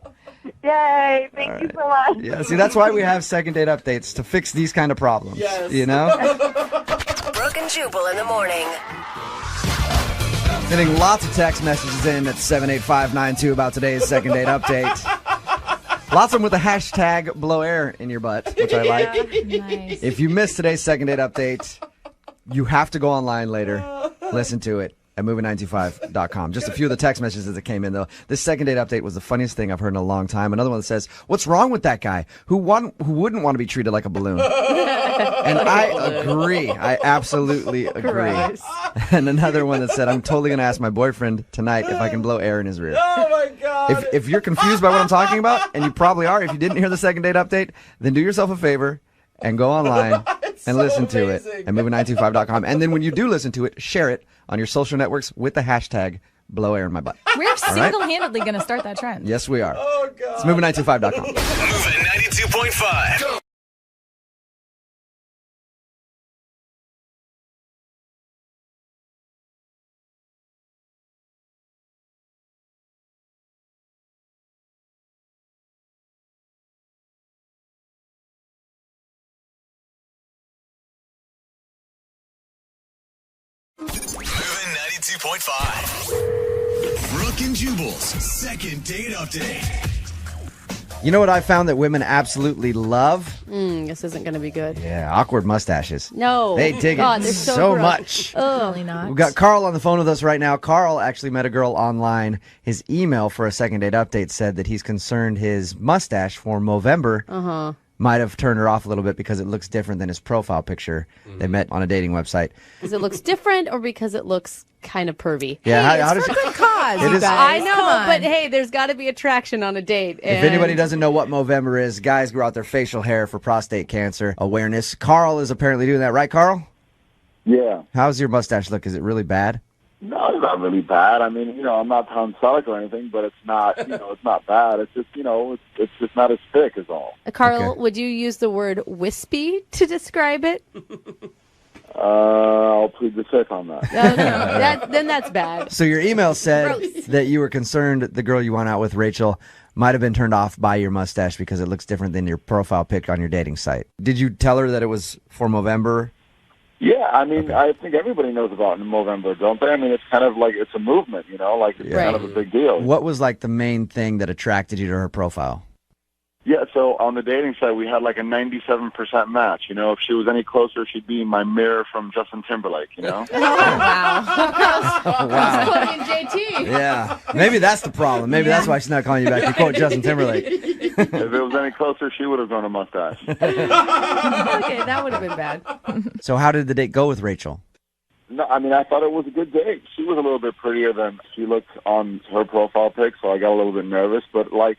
Yay, thank you so much. Yeah, see, that's why we have second date updates, to fix these kind of problems. Yes. You know? Brooke and Jubal in the morning. Getting lots of text messages in at 78592 about today's second date update. Lots of them with the hashtag blow air in your butt, which I like. Nice. If you missed today's second date update, you have to go online later, listen to it at movie925.com. Just a few of the text messages that came in, though. This second date update was the funniest thing I've heard in a long time. Another one that says, what's wrong with that guy who wouldn't want to be treated like a balloon? And I agree. I absolutely agree. Gross. And another one that said, I'm totally going to ask my boyfriend tonight if I can blow air in his rear. Oh, my God. If you're confused by what I'm talking about, and you probably are, if you didn't hear the second date update, then do yourself a favor and go online and listen to it at movie925.com. And then when you do listen to it, share it on your social networks with the hashtag blow air in my butt. We're single-handedly going to start that trend. Yes, we are. Oh, God. It's movie925.com. Moving 92.5. Moving 92.5. Brooke and Jubal's second date update. You know what I found that women absolutely love? This isn't going to be good. Yeah, awkward mustaches. No. They dig God, it they're so gross. much. Definitely not. We've got Carl on the phone with us right now. Carl actually met a girl online. His email for a second date update said that he's concerned his mustache for Movember might have turned her off a little bit because it looks different than his profile picture. They met on a dating website. Because it looks different or because it looks kind of pervy? Yeah, Hey, how it's does for good cause, It you is- guys. I know, Come on. but hey, there's got to be attraction on a date. If anybody doesn't know what Movember is, guys grow out their facial hair for prostate cancer awareness. Carl is apparently doing that, right, Carl? Yeah. How's your mustache look? Is it really bad? No, it's not really bad. I mean, I'm not tonsilic or anything, but it's not, it's not bad. It's just, it's just not as thick is all. Carl, Okay. would you use the word wispy to describe it? I'll plead the fifth on that. No, then that's bad. So your email said Gross. that you were concerned the girl you went out with, Rachel, might have been turned off by your mustache because it looks different than your profile pic on your dating site. Did you tell her that it was for Movember? Yeah, I mean, I think everybody knows about Movember, don't they? I mean, it's kind of like it's a movement, like it's kind of a big deal. What was like the main thing that attracted you to her profile? Yeah, so on the dating site, we had like a 97% match. If she was any closer, she'd be my mirror from Justin Timberlake, Wow. Wow. Quoting JT. Yeah. Maybe that's the problem. Maybe that's why she's not calling you back. You quote Justin Timberlake. If it was any closer, she would have grown a mustache. Okay, that would have been bad. So how did the date go with Rachel? No, I mean, I thought it was a good date. She was a little bit prettier than she looked on her profile pic, so I got a little bit nervous. But, I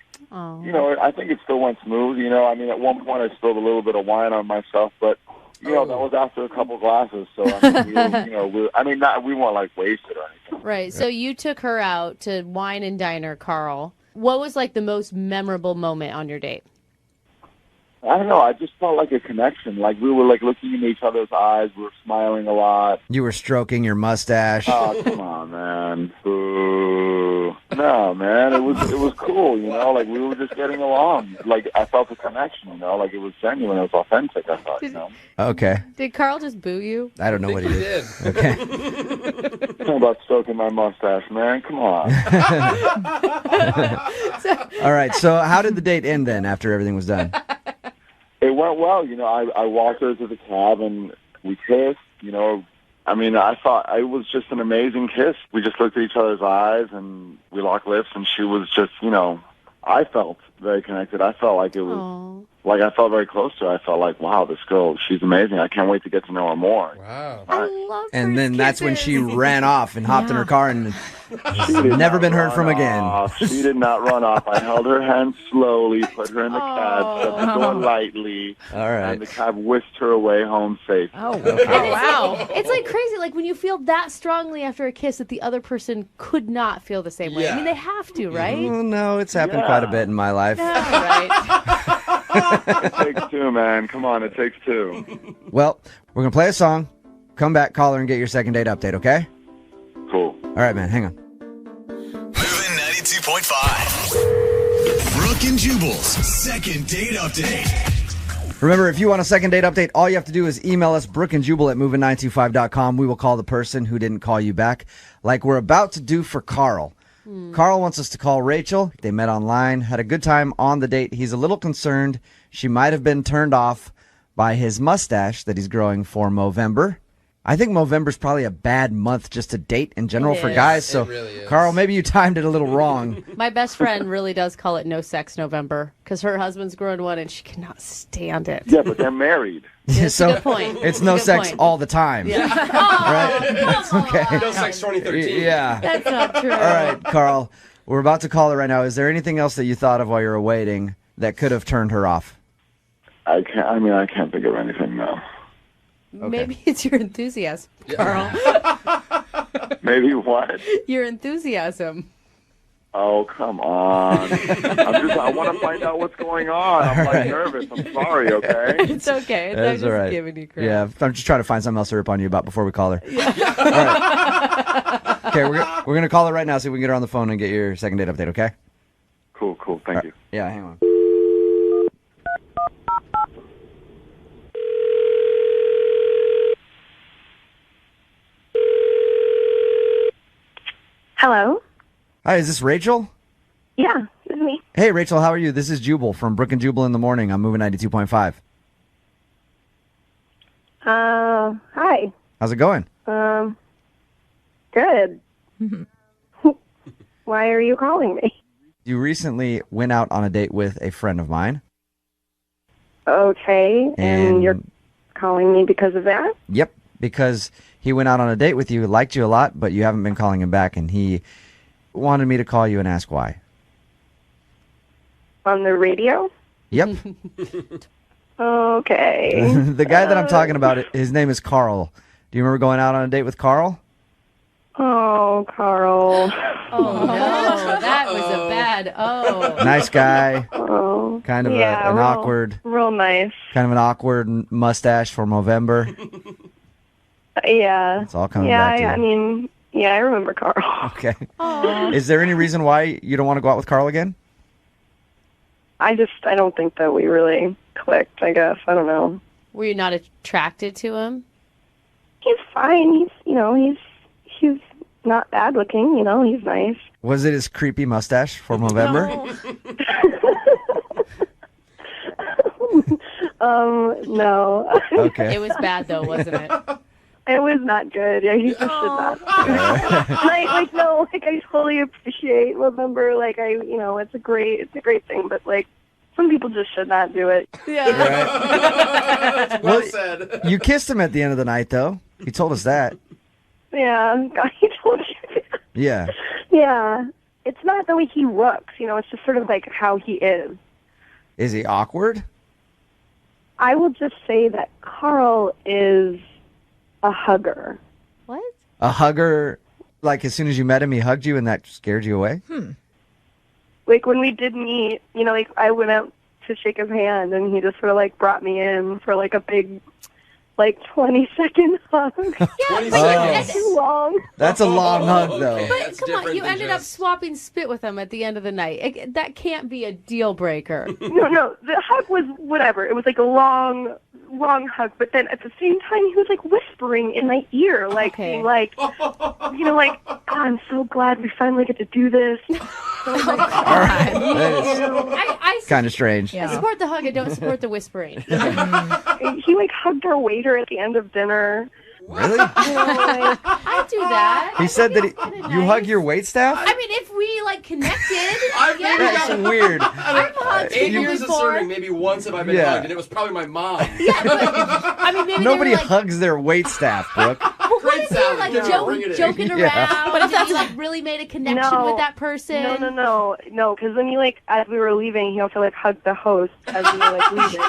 think it still went smooth. I mean, at one point I spilled a little bit of wine on myself, but, that was after a couple glasses. So, we weren't, like, wasted or anything. Right. So you took her out to wine and diner, Carl. What was like the most memorable moment on your date? I don't know. I just felt like a connection. Like we were like looking in each other's eyes. We were smiling a lot. You were stroking your mustache. Oh, come on, man. man. Boo. No, man, it was cool, you know, like we were just getting along. Like I felt a connection, you know, like it was genuine, it was authentic, I thought, you know. Okay. Did Carl just boo you? I don't know what he did. Okay. How about stroking my mustache, man? Come on. All right, so how did the date end then after everything was done? It went well, you know, I walked her to the cab and we kissed, you know. I mean, I thought it was just an amazing kiss. We just looked at each other's eyes and we locked lips, and she was just, you know, I felt very connected. I felt like it was, like I felt very close to her. I felt like, wow, this girl, she's amazing. I can't wait to get to know her more. Wow. I love And then that's when she ran off and hopped in her car and has never been heard from again. She did not run off. I held her hand slowly, put her in the cab, shut the door lightly, all right, and the cab whisked her away home safe. Oh, wow. It's like crazy, like when you feel that strongly after a kiss that the other person could not feel the same way. I mean, they have to, right? Oh, no, it's happened quite a bit in my life. Right. It takes two, man. Come on, it takes two. Well, we're going to play a song, come back, call her, and get your second date update, okay? Cool. All right, man, hang on. Moving 92.5. Brooke and Jubal's second date update. Remember, if you want a second date update, all you have to do is email us, brookeandjubal@moving925.com. We will call the person who didn't call you back, like we're about to do for Carl. Carl wants us to call Rachel. They met online, had a good time on the date. He's a little concerned she might have been turned off by his mustache that he's growing for Movember. I think Movember's probably a bad month just to date in general for guys. So, Carl, maybe you timed it a little wrong. My best friend really does call it No Sex November because her husband's growing one and she cannot stand it. Yeah, but they're married. So a good point. It's no sex all the time. Yeah. Right? That's okay. No Sex 2013. Yeah. That's not true. All right, Carl, we're about to call her right now. Is there anything else that you thought of while you were waiting that could have turned her off? I can't think of anything now. Maybe it's your enthusiasm, Carl. Maybe what? Your enthusiasm. Oh, come on. I want to find out what's going on. I'm like nervous. I'm sorry, okay? It's okay. I'm That's just all right. giving you credit. Yeah, I'm just trying to find something else to rip on you about before we call her. Yeah. All right. Okay, we're going to call her right now so we can get her on the phone and get your second date update, okay? Cool. Thank you. Yeah, hang on. Hello? Hi, is this Rachel? Yeah, it's me. Hey, Rachel, how are you? This is Jubal from Brooke and Jubal in the Morning. I'm moving 92.5. Hi. How's it going? Good. Why are you calling me? You recently went out on a date with a friend of mine. Okay, and And- you're calling me because of that? Yep, because he went out on a date with you, liked you a lot, but you haven't been calling him back, and he wanted me to call you and ask why. On the radio? Yep. Okay. The guy that I'm talking about, his name is Carl. Do you remember going out on a date with Carl? Oh, Carl. Oh, no. That was a bad Nice guy. Oh. Kind of Yeah, an real- awkward, Real nice. kind of an awkward mustache for Movember. Yeah. It's all coming yeah, back to you. I mean, yeah, I remember Carl. Okay. Is there any reason why you don't want to go out with Carl again? I don't think that we really clicked, I guess. I don't know. Were you not attracted to him? He's fine. He's not bad looking, he's nice. Was it his creepy mustache for Movember? No. Okay. It was bad, though, wasn't it? It was not good. Yeah, he just should not. I totally appreciate November. It's a great thing, but some people just should not do it. Yeah. Well said. You kissed him at the end of the night, though. He told us that. Yeah, he told you. Yeah. Yeah, it's not the way he looks. It's just sort of like how he is. Is he awkward? I will just say that Carl is a hugger. What? A hugger, like as soon as you met him, he hugged you and that scared you away? When we did meet, I went out to shake his hand and he just sort of brought me in for a big like 20-second hug. 20 Like, seconds. too long. That's a long hug, though. Okay, But that's come on, different you than ended up just- swapping spit with him at the end of the night. That can't be a deal breaker. No, the hug was whatever. It was like a long hug, but then at the same time, he was like whispering in my ear, like being like, you know, like, oh, I'm so glad we finally get to do this. So All right. I Kind of strange. I support the hug. I don't support the whispering. he like hugged our waiter at the end of dinner. Really? I do that. He said that you hug your waitstaff? I mean, if we like connected, That's weird. I've hugged 8 people years of before. serving, maybe once have I been Yeah. hugged, and it was probably my mom. I mean, maybe Nobody they were, like, hugs their waitstaff, Brooke. what if you like joking around? Yeah. What if you like really made a connection with that person? No, because then he like, as we were leaving, he also like hugged the host as we were like leaving.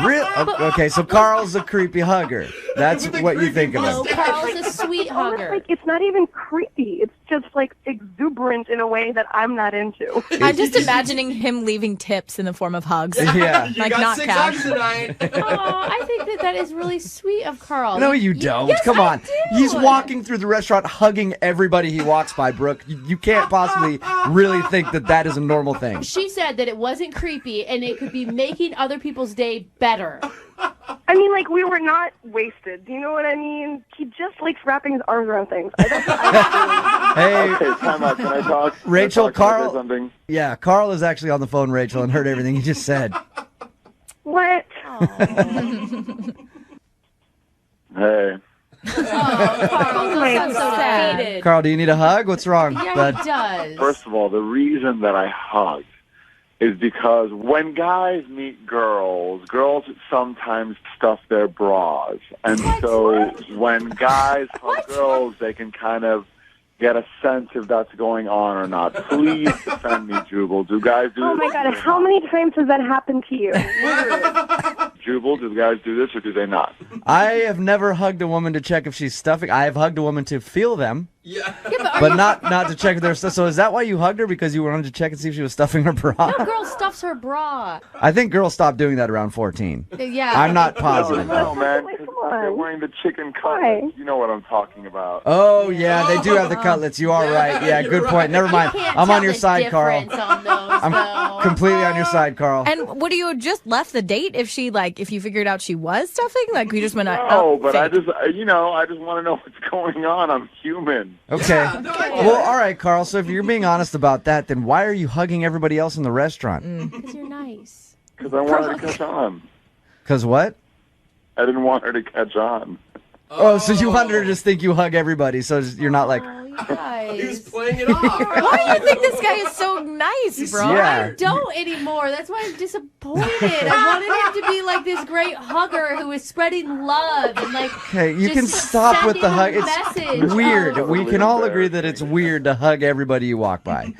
Real? Okay, so Carl's a creepy hugger. That's what you think of him. No, Carl's a sweet hugger. Like, it's not even creepy. It's just like exuberant in a way that I'm not into. I'm just imagining him leaving tips in the form of hugs. Yeah. Like not cash. tonight. I think that is really sweet of Carl. No, you don't. Yes, Come I on. do. He's walking through the restaurant hugging everybody he walks by, Brooke. You can't possibly really think that that is a normal thing. She said that it wasn't creepy and it could be making other people's day better. I mean, like, we were not wasted. Do you know what I mean? He just likes wrapping his arms around things. Hey, Okay, time out. Can I talk? Rachel, Can I say Carl. something? Yeah, Carl is actually on the phone, Rachel, and heard everything you just said. What? Hey. Carl, don't sound so defeated. Carl, do you need a hug? What's wrong? Yeah, bud? he does. First of all, the reason that I hugged is because when guys meet girls sometimes stuff their bras. And so when guys hug girls, they can kind of get a sense if that's going on or not. Please defend me, Jubal. Do guys do Oh this? my God, how many times has that happened to you? Jubal, do guys do this or do they not? I have never hugged a woman to check if she's stuffing. I have hugged a woman to feel them. Yeah. But not to check if they're stuff. So is that why you hugged her? Because you wanted to check and see if she was stuffing her bra? No girl stuffs her bra. I think girls stopped doing that around 14. Yeah. I'm not positive. No, man. 'cause they're wearing the chicken cutlets. You know what I'm talking about. Oh, yeah, they do have the cutlets. You are right. Yeah, good point. Never mind. I'm on your side, Carl. I'm completely on your side, Carl. And would you just left the date if she if you figured out she was stuffing? Like we just went out. No, but I just want to know what's going on. I'm human. Okay. Well, all right, Carl. So if you're being honest about that, then why are you hugging everybody else in the restaurant? Because you're nice. Because I wanted to catch on. Because what? I didn't want her to catch on. Oh, so you wanted her to just think you hug everybody, so you're not like... He was playing it off. Why do you think this guy is so nice, bro? Yeah. I don't anymore. That's why I'm disappointed. I wanted him to be like this great hugger who is spreading love and like. Okay, you just can stop with the hug. sending a It's message weird. of- We can all agree that it's weird to hug everybody you walk by.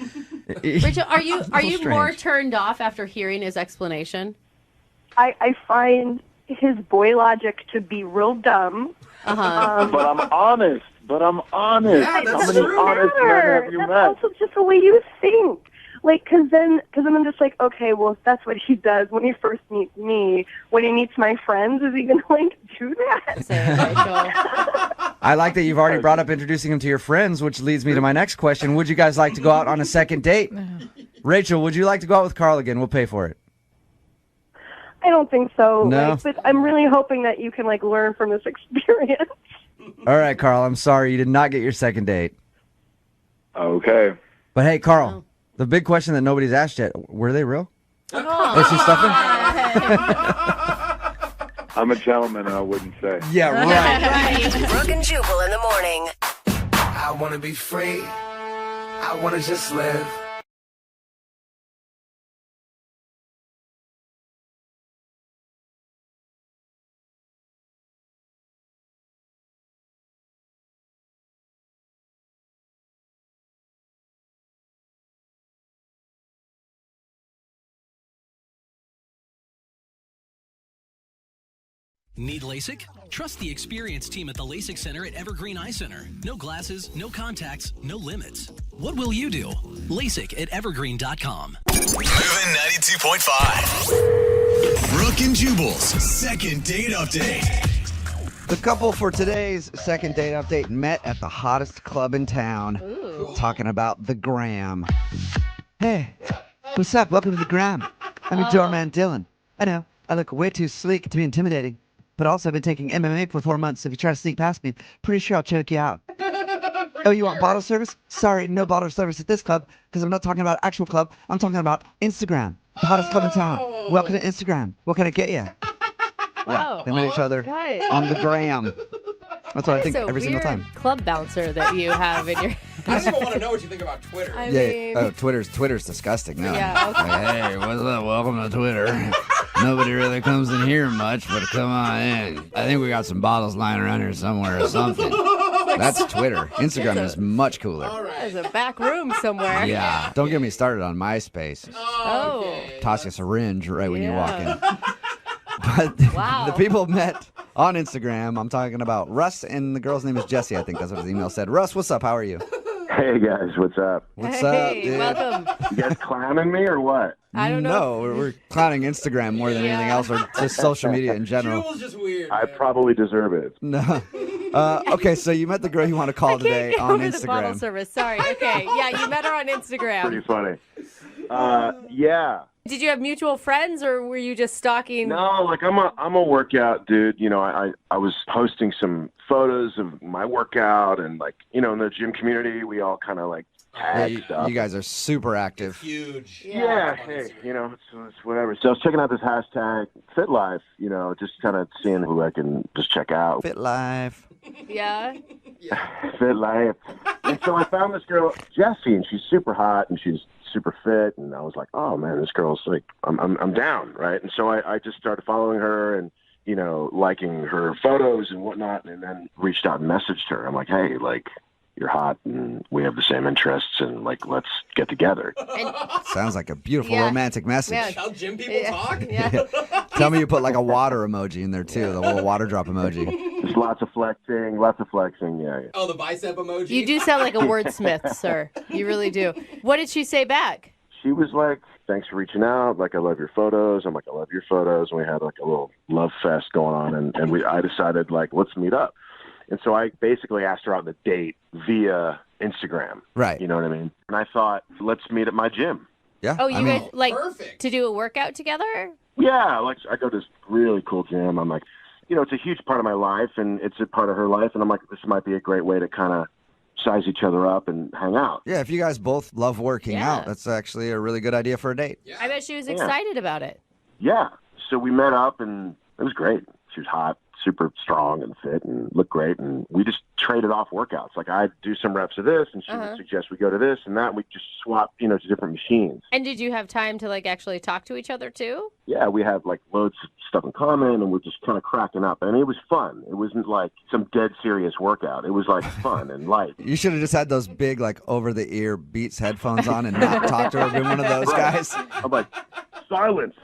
Rachel, are you strange. more turned off after hearing his explanation? I find his boy logic to be real dumb. But I'm honest. Yeah, How that's many honest men have you That's met? also just the way you think. Like, because then I'm just like, okay, well, if that's what he does when he first meets me, when he meets my friends, is he going to, like, do that? I like that you've already brought up introducing him to your friends, which leads me to my next question. Would you guys like to go out on a second date? Rachel, would you like to go out with Carl again? We'll pay for it. I don't think so. No? Like, but I'm really hoping that you can, like, learn from this experience. All right, Carl, I'm sorry you did not get your second date. Okay. But hey, Carl, the big question that nobody's asked yet, were they real? Was she stuffing? I'm a gentleman, and I wouldn't say. Yeah, right. Brooke and Jubal in the morning. I want to be free. I want to just live. Need LASIK? Trust the experienced team at the LASIK Center at Evergreen Eye Center. No glasses, no contacts, no limits. What will you do? LASIK at evergreen.com. Moving 92.5. Brooke and Jubal's second date update. The couple for today's second date update met at the hottest club in town. Ooh. Talking about the Gram. Hey, what's up? Welcome to the Gram. I'm your doorman, Dylan. I know, I look way too sleek to be intimidating, but also I've been taking MMA for 4 months, so if you try to sneak past me, pretty sure I'll choke you out. Oh, you want bottle service? Sorry, no bottle service at this club, because I'm not talking about actual club. I'm talking about Instagram, the hottest club in town. Welcome to Instagram. What can I get you? Wow. They met each other on the Gram. That's what I think every single time. Club bouncer that you have in your. I don't even want to know what you think about Twitter. I mean... Oh, Twitter's disgusting now. Yeah, okay. Like, hey, what's up? Welcome to Twitter. Nobody really comes in here much, but come on in. I think we got some bottles lying around here somewhere or something. That's Twitter. Instagram is much cooler. There's a back room somewhere. Yeah. Don't get me started on MySpace. Oh. Toss you a syringe right when you walk in. But Wow. the people met on Instagram. I'm talking about Russ, and the girl's name is Jessie. I think that's what his email said. Russ, what's up? How are you? Hey guys, what's up? What's up, dude? Welcome. You guys clowning me or what? I don't know. No, we're clowning Instagram more than anything else, or just social media in general. Jubal's just weird. I probably deserve it. No. Okay, so you met the girl you want to call today Get on over the bottle Instagram. service. Sorry. Okay. Yeah, you met her on Instagram. Pretty funny. Yeah. Did you have mutual friends, or were you just stalking? No, like I'm a workout dude. You know, I was posting some photos of my workout, and like, you know, in the gym community, we all kind of like tag stuff. You guys are super active. Huge. Yeah, hey, you know, it's whatever. So I was checking out this hashtag FitLife, you know, just kind of seeing who I can just check out. Fit life. Yeah. FitLife. And so I found this girl, Jessie, and she's super hot, and she's super fit, and I was like, oh man, this girl's like, I'm down, right? And so I just started following her and, you know, liking her photos and whatnot, and then reached out and messaged her. I'm like, hey, like, you're hot and we have the same interests, and like, let's get together. Sounds like a beautiful romantic message. Yeah. How gym people talk? Yeah. Tell me you put like a water emoji in there too, the little water drop emoji. Just lots of flexing, yeah. Oh, the bicep emoji? You do sound like a wordsmith, sir. You really do. What did she say back? She was like, thanks for reaching out. Like, I love your photos. I'm like, I love your photos. And we had like a little love fest going on. And I decided, like, let's meet up. And so I basically asked her out on the date via Instagram. Right. You know what I mean? And I thought, let's meet at my gym. Yeah. Oh, you guys like perfect. to do a workout together? Yeah. Like, I go to this really cool gym. I'm like, you know, it's a huge part of my life, and it's a part of her life. And I'm like, this might be a great way to kind of size each other up and hang out. Yeah, if you guys both love working out, that's actually a really good idea for a date. I bet she was excited about it. Yeah. So we met up, and it was great. She was hot, super strong and fit, and looked great. And we just traded off workouts. Like, I'd do some reps of this, and she would suggest we go to this and that. And we just swap, you know, to different machines. And did you have time to like actually talk to each other too? Yeah, we had like loads of stuff in common, and we're just kind of cracking up. And it was fun. It wasn't like some dead serious workout. It was like fun and light. You should have just had those big, like, over-the-ear Beats headphones on and not talk to her, been one of those guys. I'm like, silence.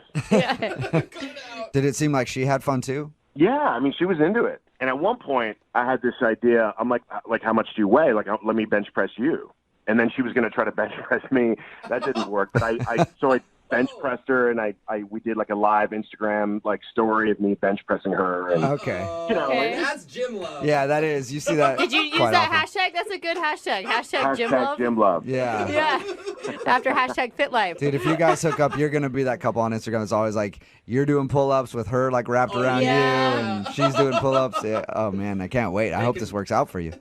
Did it seem like she had fun too? Yeah, I mean, she was into it. And at one point, I had this idea. I'm like, how much do you weigh? Like, let me bench press you. And then she was going to try to bench press me. That didn't work. But I bench pressed her, and we did like a live Instagram like story of me bench pressing her. And, you know, that's gym love. Yeah, that is. You see that. Did you use quite that often. hashtag? That's a good hashtag. Hashtag gym love. Gym love. Yeah. Yeah. After hashtag fit life. Dude, if you guys hook up, you're going to be that couple on Instagram that's always like, you're doing pull-ups with her like wrapped around you, and she's doing pull-ups. Yeah. Oh, man, I can't wait. I hope this works out for you.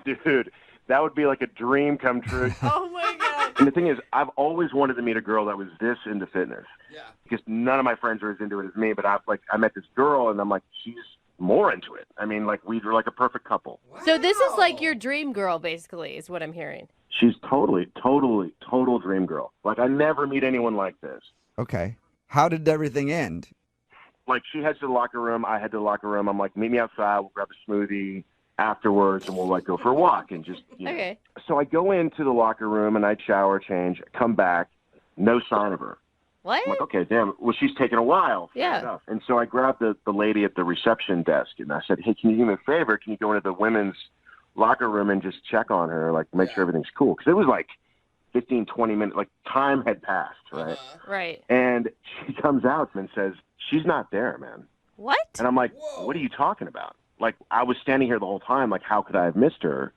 Dude, that would be like a dream come true. Oh, my God. And the thing is, I've always wanted to meet a girl that was this into fitness. Yeah. Because none of my friends are as into it as me, but I met this girl, and I'm like, she's more into it. I mean, like, we were like a perfect couple. So this is like your dream girl, basically, is what I'm hearing. She's total dream girl. Like, I never meet anyone like this. Okay. How did everything end? Like, she heads to the locker room. I head to the locker room. I'm like, meet me outside. We'll grab a smoothie afterwards, and we'll like go for a walk and just, you know. Okay. So I go into the locker room, and I shower, change, come back, no sign of her. What? I'm like, okay, damn. Well, she's taking a while. Yeah. And so I grabbed the lady at the reception desk, and I said, hey, can you do me a favor? Can you go into the women's locker room and just check on her, like make sure everything's cool? Because it was like 15, 20 minutes, like time had passed, right? Right. And she comes out and says, she's not there, man. What? And I'm like, what are you talking about? Like, I was standing here the whole time. Like, how could I have missed her?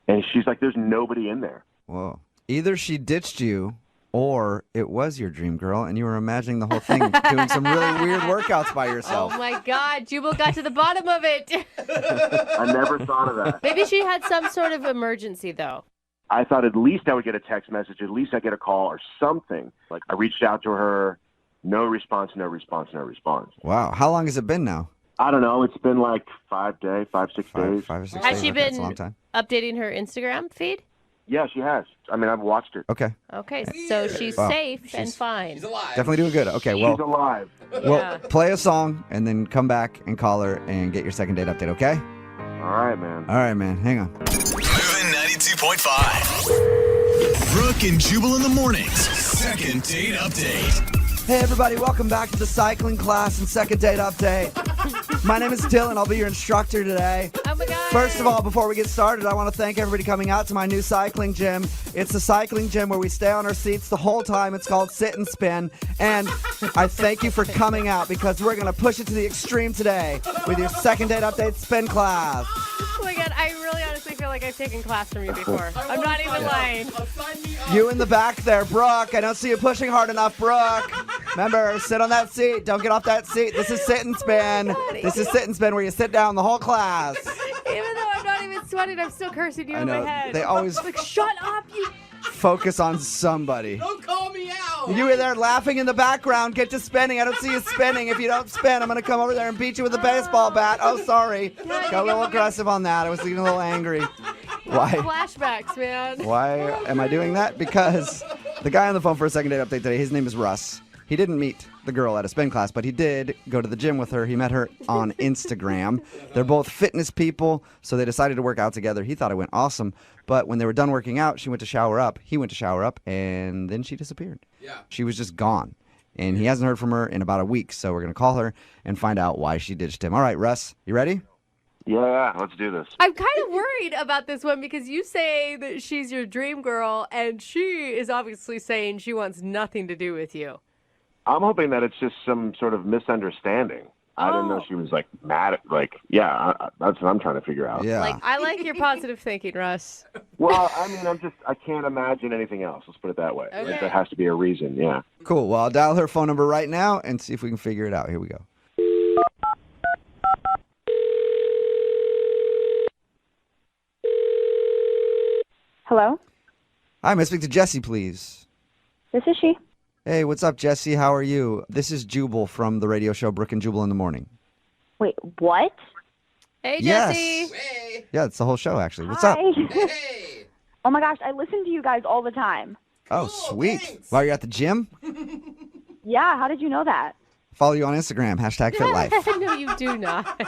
And she's like, there's nobody in there. Whoa. Either she ditched you or it was your dream girl and you were imagining the whole thing doing some really weird workouts by yourself. Oh, my God. Jubal got to the bottom of it. I never thought of that. Maybe she had some sort of emergency, though. I thought at least I would get a text message, at least I get a call or something. Like, I reached out to her, no response, no response, no response. Wow. How long has it been now? I don't know. It's been like 5 days, 6 days. 5 or 6 days. Has she That's a been long time. updating her Instagram feed? Yeah, she has. I mean, I've watched her. Okay. Okay, so she's Wow. safe and fine. She's alive. Definitely doing good. Okay, well, She's alive. well, play a song and then come back and call her and get your second date update, okay? All right, man. All right, man. Hang on. Moving 92.5. Brooke and Jubal in the mornings. Second date update. Hey, everybody. Welcome back to the cycling class and second date update. My name is Dylan. I'll be your instructor today. Oh, my God. First of all, before we get started, I want to thank everybody coming out to my new cycling gym. It's a cycling gym where we stay on our seats the whole time. It's called Sit and Spin. And I thank you for coming out because we're going to push it to the extreme today with your second date update spin class. Oh, my God. I really honestly feel like I've taken class from you before. I'm not even lying. You in the back there, Brooke. I don't see you pushing hard enough, Brooke. Remember, sit on that seat. Don't get off that seat. This is Sit and Spin. This is Sit and Spin where you sit down the whole class. Even though I'm not even sweating, I'm still cursing you I in know. my head. They always like, shut up, you. focus on somebody. Don't call me out. You were there laughing in the background. Get to spinning. I don't see you spinning. If you don't spin, I'm going to come over there and beat you with a baseball bat. Oh, sorry. Got a little aggressive on that. I was getting a little angry. Why? Flashbacks, man. Why am I doing that? Because the guy on the phone for a second date update today, his name is Russ. He didn't meet the girl at a spin class, but he did go to the gym with her. He met her on Instagram. They're both fitness people, so they decided to work out together. He thought it went awesome, but when they were done working out, she went to shower up. He went to shower up, and then she disappeared. Yeah. She was just gone, and he hasn't heard from her in about a week, so we're going to call her and find out why she ditched him. All right, Russ, you ready? Yeah, let's do this. I'm kind of worried about this one because you say that she's your dream girl, and she is obviously saying she wants nothing to do with you. I'm hoping that it's just some sort of misunderstanding. I didn't know she was, like, mad at, like, that's what I'm trying to figure out. Yeah. Like, I like your positive thinking, Russ. Well, I mean, I can't imagine anything else. Let's put it that way. Okay. Like, there has to be a reason, yeah. Cool. Well, I'll dial her phone number right now and see if we can figure it out. Here we go. Hello? Hi, may I speak to Jessie, please? This is she. Hey, what's up, Jessie? How are you? This is Jubal from the radio show Brooke and Jubal in the Morning. Wait, what? Hey, Yes. Jesse. Hey. Yeah, it's the whole show, actually. What's Hi. up? Hey. Oh my gosh, I listen to you guys all the time. Oh, sweet. thanks. While you're at the gym, Yeah, how did you know that? follow you on Instagram, #FitLife. No, you do not.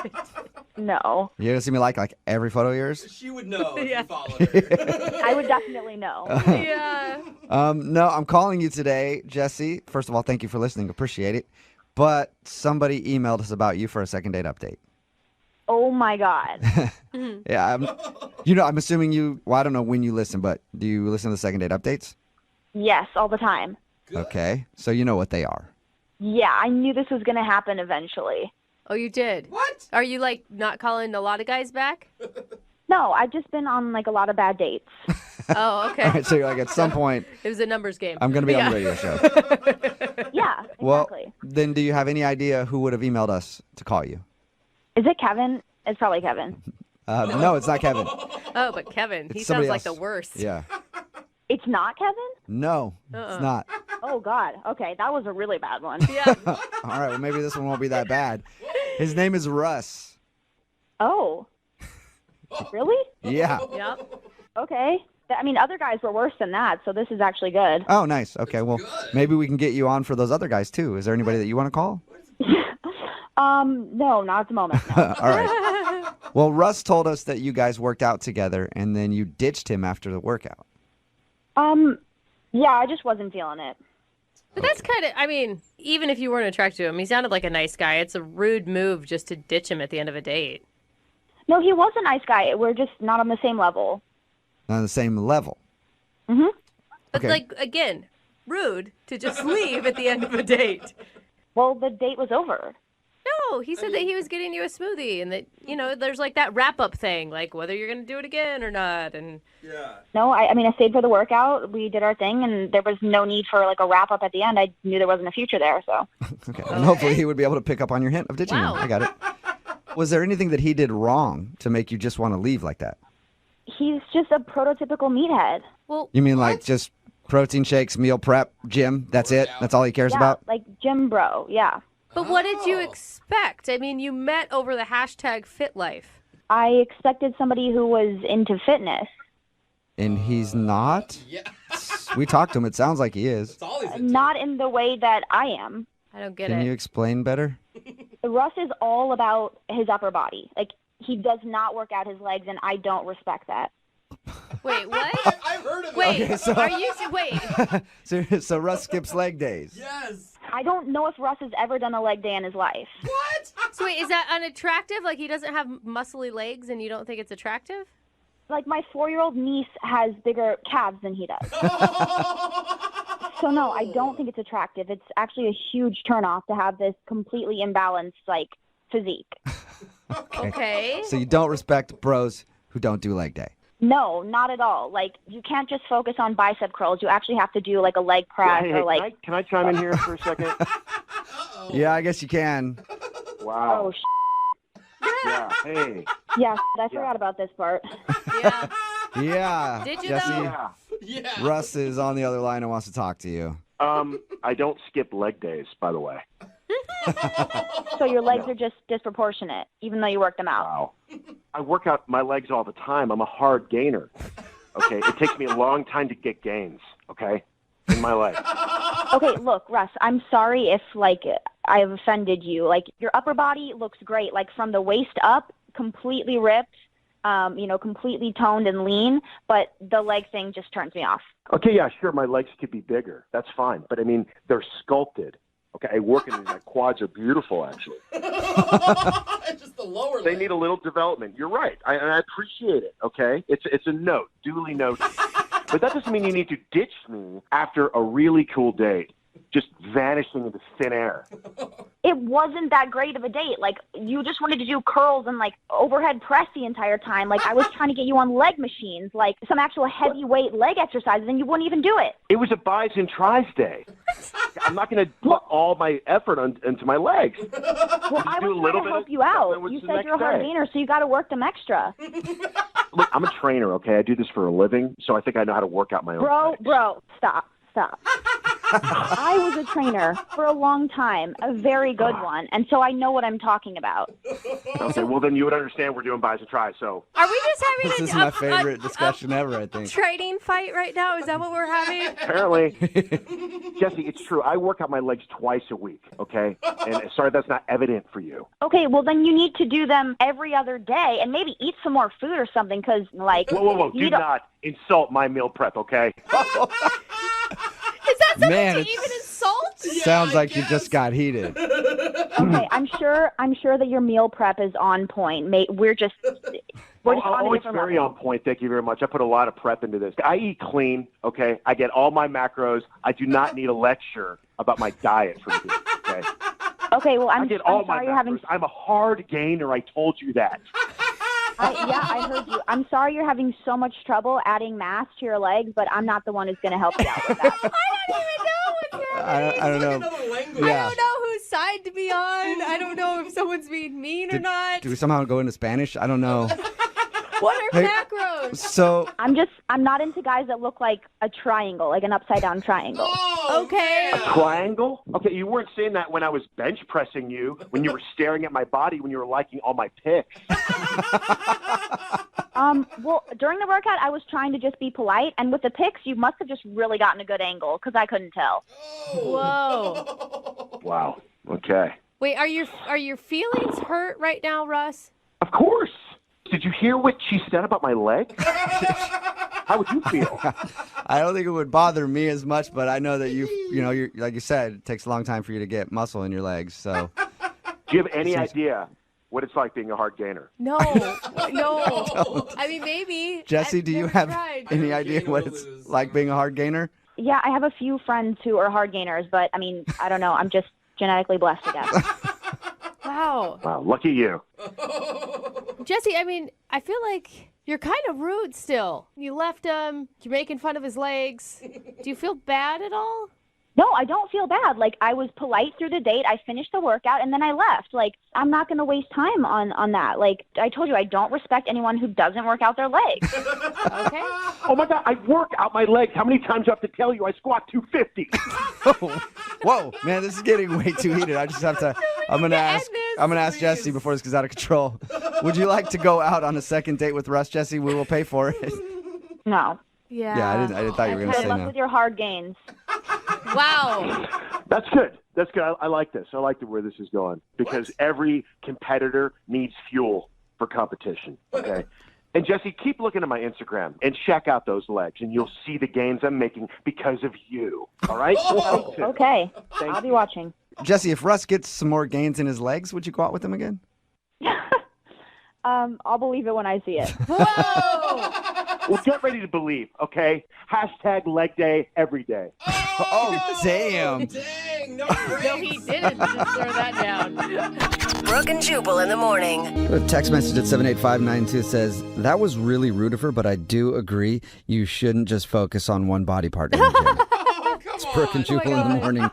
No. You're going to see me like every photo of yours? She would know if Yeah. you followed her. I would definitely know. Yeah. No, I'm calling you today, Jessie. First of all, thank you for listening. Appreciate it. But somebody emailed us about you for a second date update. Oh my God. Yeah, I'm assuming I don't know when you listen, but do you listen to the second date updates? Yes, all the time. Okay, so you know what they are. Yeah, I knew this was going to happen eventually. Oh, you did? What? Are you, like, not calling a lot of guys back? No, I've just been on like a lot of bad dates. Oh, okay. All right, so you're like, at some point, It was a numbers game. I'm going to be on the radio show. Yeah, Well, exactly. then do you have any idea who would have emailed us to call you? Is it Kevin? It's probably Kevin. No, it's not Kevin. Oh, but Kevin, It's he somebody sounds like else. the worst. Yeah. It's not Kevin? No, it's not. Oh God. Okay, that was a really bad one. Yeah. All right, well, maybe this one won't be that bad. His name is Russ. Oh. Really? Yeah. Yep. Okay. I mean, other guys were worse than that, so this is actually good. Oh, nice. Okay, well, maybe we can get you on for those other guys, too. Is there anybody that you want to call? No, not at the moment. No. All right. Well, Russ told us that you guys worked out together, and then you ditched him after the workout. Yeah, I just wasn't feeling it. But that's kind of, I mean, even if you weren't attracted to him, he sounded like a nice guy. It's a rude move just to ditch him at the end of a date. No, he was a nice guy. We're just not on the same level. Not on the same level. Mm-hmm. But, Okay. like, again, rude to just leave at the end of a date. Well, the date was over. No, he said that he was getting you a smoothie and that, there's like that wrap-up thing, like whether you're going to do it again or not. And No, I mean, I stayed for the workout. We did our thing, and there was no need for like a wrap up at the end. I knew there wasn't a future there, so. Okay. And hopefully he would be able to pick up on your hint of ditching Wow. him. I got it. Was there anything that he did wrong to make you just want to leave like that? He's just a prototypical meathead. Well, You mean like just protein shakes, meal prep, gym? That's it? That's all he cares about? like gym bro, yeah. But what did you expect? I mean, you met over the hashtag FitLife. I expected somebody who was into fitness. And he's not? We talked to him. It sounds like he is. Not in the way that I am. I don't get Can you explain better? Russ is all about his upper body. Like, he does not work out his legs, and I don't respect that. Wait, what? I've heard of Wait, Okay, so- are you... Wait. So Russ skips leg days. Yes. I don't know if Russ has ever done a leg day in his life. What? So wait, is that unattractive? Like he doesn't have muscly legs and you don't think it's attractive? Like, my 4-year-old niece has bigger calves than he does. So, no, I don't think it's attractive. It's actually a huge turnoff to have this completely imbalanced, like, physique. Okay. So you don't respect bros who don't do leg day. No, not at all. Like, you can't just focus on bicep curls. You actually have to do, like, a leg press Hey, or, like... can I chime in here for a second? Yeah, I guess you can. Wow. Oh, Yeah. Hey. yeah, I forgot about this part. Yeah. Yeah. Did you Jesse, though? Yeah. Russ is on the other line and wants to talk to you. I don't skip leg days, by the way. So your legs are just disproportionate, even though you work them out. Wow. I work out my legs all the time. I'm a hard gainer. Okay, it takes me a long time to get gains. Okay, in my life. Okay, look, Russ, I'm sorry if, like, I have offended you. Like, your upper body looks great. Like, from the waist up, completely ripped, completely toned and lean. But the leg thing just turns me off. Okay, yeah, sure, my legs could be bigger. That's fine. But I mean, they're sculpted. Okay, I work in my quads are beautiful, actually. Just the lower They leg. need a little development. You're right, and I appreciate it. Okay, it's a note, duly noted. But that doesn't mean you need to ditch me after a really cool date, just vanishing into thin air. It wasn't that great of a date. Like, you just wanted to do curls and, like, overhead press the entire time. Like, I was trying to get you on leg machines, like some actual heavyweight leg exercises, and you wouldn't even do it. It was a buys and tries day. I'm not going to put all my effort into my legs. Well, I do a was little trying to bit help of you stuff, out. and what's You the said next you're a hard day? gainer, so you got to work them extra. Look, I'm a trainer, okay? I do this for a living, so I think I know how to work out my own legs. Bro, stop. I was a trainer for a long time, a very good one, and so I know what I'm talking about. Okay, well, then you would understand we're doing buys and tries, so. Are we just having This is my favorite discussion ever, I a think. trading fight right now? Is that what we're having? Apparently. Jesse, it's true. I work out my legs twice a week, okay? And sorry that's not evident for you. Okay, well, then you need to do them every other day and maybe eat some more food or something because, like... Whoa. you Do need to- not insult my meal prep, okay? Is that something Man, to it's- even insult? Sounds like you just got heated. Okay, I'm sure that your meal prep is on point. We're just on a it's different very level. on point. Thank you very much. I put a lot of prep into this. I eat clean, okay? I get all my macros. I do not need a lecture about my diet from you, okay? Okay, well, I I'm get all my sorry you're macros. having... I'm a hard gainer. I told you that. I heard you. I'm sorry you're having so much trouble adding mass to your legs, but I'm not the one who's going to help you out with that. I don't know. I don't know whose side to be on. I don't know if someone's being mean or not. Do we somehow go into Spanish? I don't know. What are Hey, macros? So I'm not into guys that look like a triangle, like an upside down triangle. Okay. Triangle? Okay, you weren't saying that when I was bench pressing you, when you were staring at my body, when you were liking all my pics. Well, during the workout, I was trying to just be polite, and with the pics, you must have just really gotten a good angle because I couldn't tell. Whoa. Wow. Okay. Wait, are your feelings hurt right now, Russ? Of course. Did you hear what she said about my leg? How would you feel? I don't think it would bother me as much, but I know that you're like you said, it takes a long time for you to get muscle in your legs. So, Do you have any idea what it's like being a hard gainer? No. I mean, maybe. Jesse, I've do you never have tried. any idea what it's like being a hard gainer? Yeah, I have a few friends who are hard gainers, but I mean, I don't know. I'm just genetically blessed, I guess. Wow. Wow. Wow, lucky you. Jesse, I mean, I feel like you're kind of rude still. You left him. You're making fun of his legs. Do you feel bad at all? No, I don't feel bad. Like, I was polite through the date. I finished the workout, and then I left. Like, I'm not going to waste time on that. Like, I told you, I don't respect anyone who doesn't work out their legs. Okay. Oh, my God, I work out my legs. How many times do I have to tell you I squat 250? Whoa, man, this is getting way too heated. I just have to. I'm gonna ask Jesse before this goes out of control. Would you like to go out on a second date with Russ, Jesse? We will pay for it. No. Yeah. I didn't thought you were gonna say Good luck no. with your hard gains. Wow. That's good. That's good. I like this. I like where this is going because every competitor needs fuel for competition. Okay. And Jesse, keep looking at my Instagram and check out those legs, and you'll see the gains I'm making because of you. All right? Okay. I'll be watching. Jesse, if Russ gets some more gains in his legs, would you go out with him again? I'll believe it when I see it. Well, get ready to believe, okay? Hashtag leg day every day. Oh, damn. Dang, no No, he didn't just throw that down. Brooke and Jubal in the morning. A text message at 78592 says, that was really rude of her, but I do agree you shouldn't just focus on one body part in the gym. It's Brooke and Jubal in the morning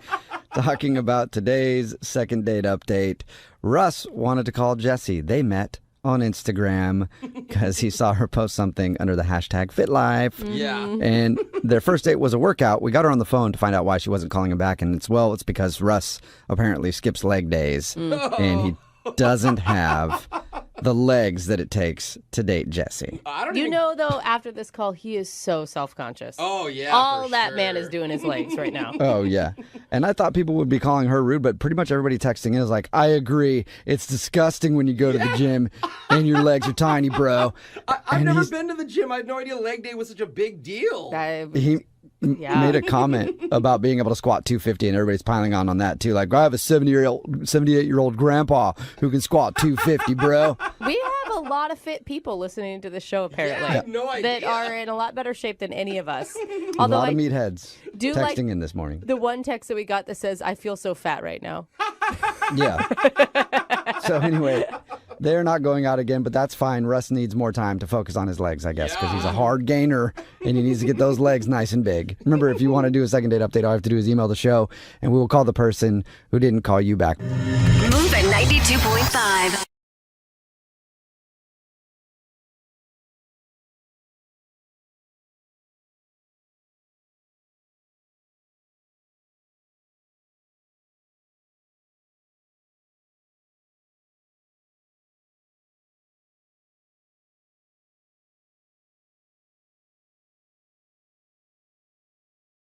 talking about today's second date update. Russ wanted to call Jesse. They met on Instagram because he saw her post something under the hashtag FitLife. Yeah. And their first date was a workout. We got her on the phone to find out why she wasn't calling him back. And it's because Russ apparently skips leg days. And he doesn't have the legs that it takes to date Jesse. You know, though, after this call, he is so self-conscious. Oh, yeah. All that man is doing his legs right now. Oh, yeah. And I thought people would be calling her rude, but pretty much everybody texting in is like, I agree. It's disgusting when you go to the gym and your legs are tiny, bro. I've never been to the gym. I had no idea leg day was such a big deal. He made a comment about being able to squat 250, and everybody's piling on that, too. Like, I have a 78-year-old grandpa who can squat 250, bro. We have a lot of fit people listening to the show, apparently. I have no idea. That are in a lot better shape than any of us. A lot of meatheads do texting in this morning. The one text that we got that says, I feel so fat right now. Yeah. So anyway, they're not going out again, but that's fine. Russ needs more time to focus on his legs, I guess, because he's a hard gainer and he needs to get those legs nice and big. Remember, if you want to do a second date update, all you have to do is email the show and we will call the person who didn't call you back. Move at 92.5.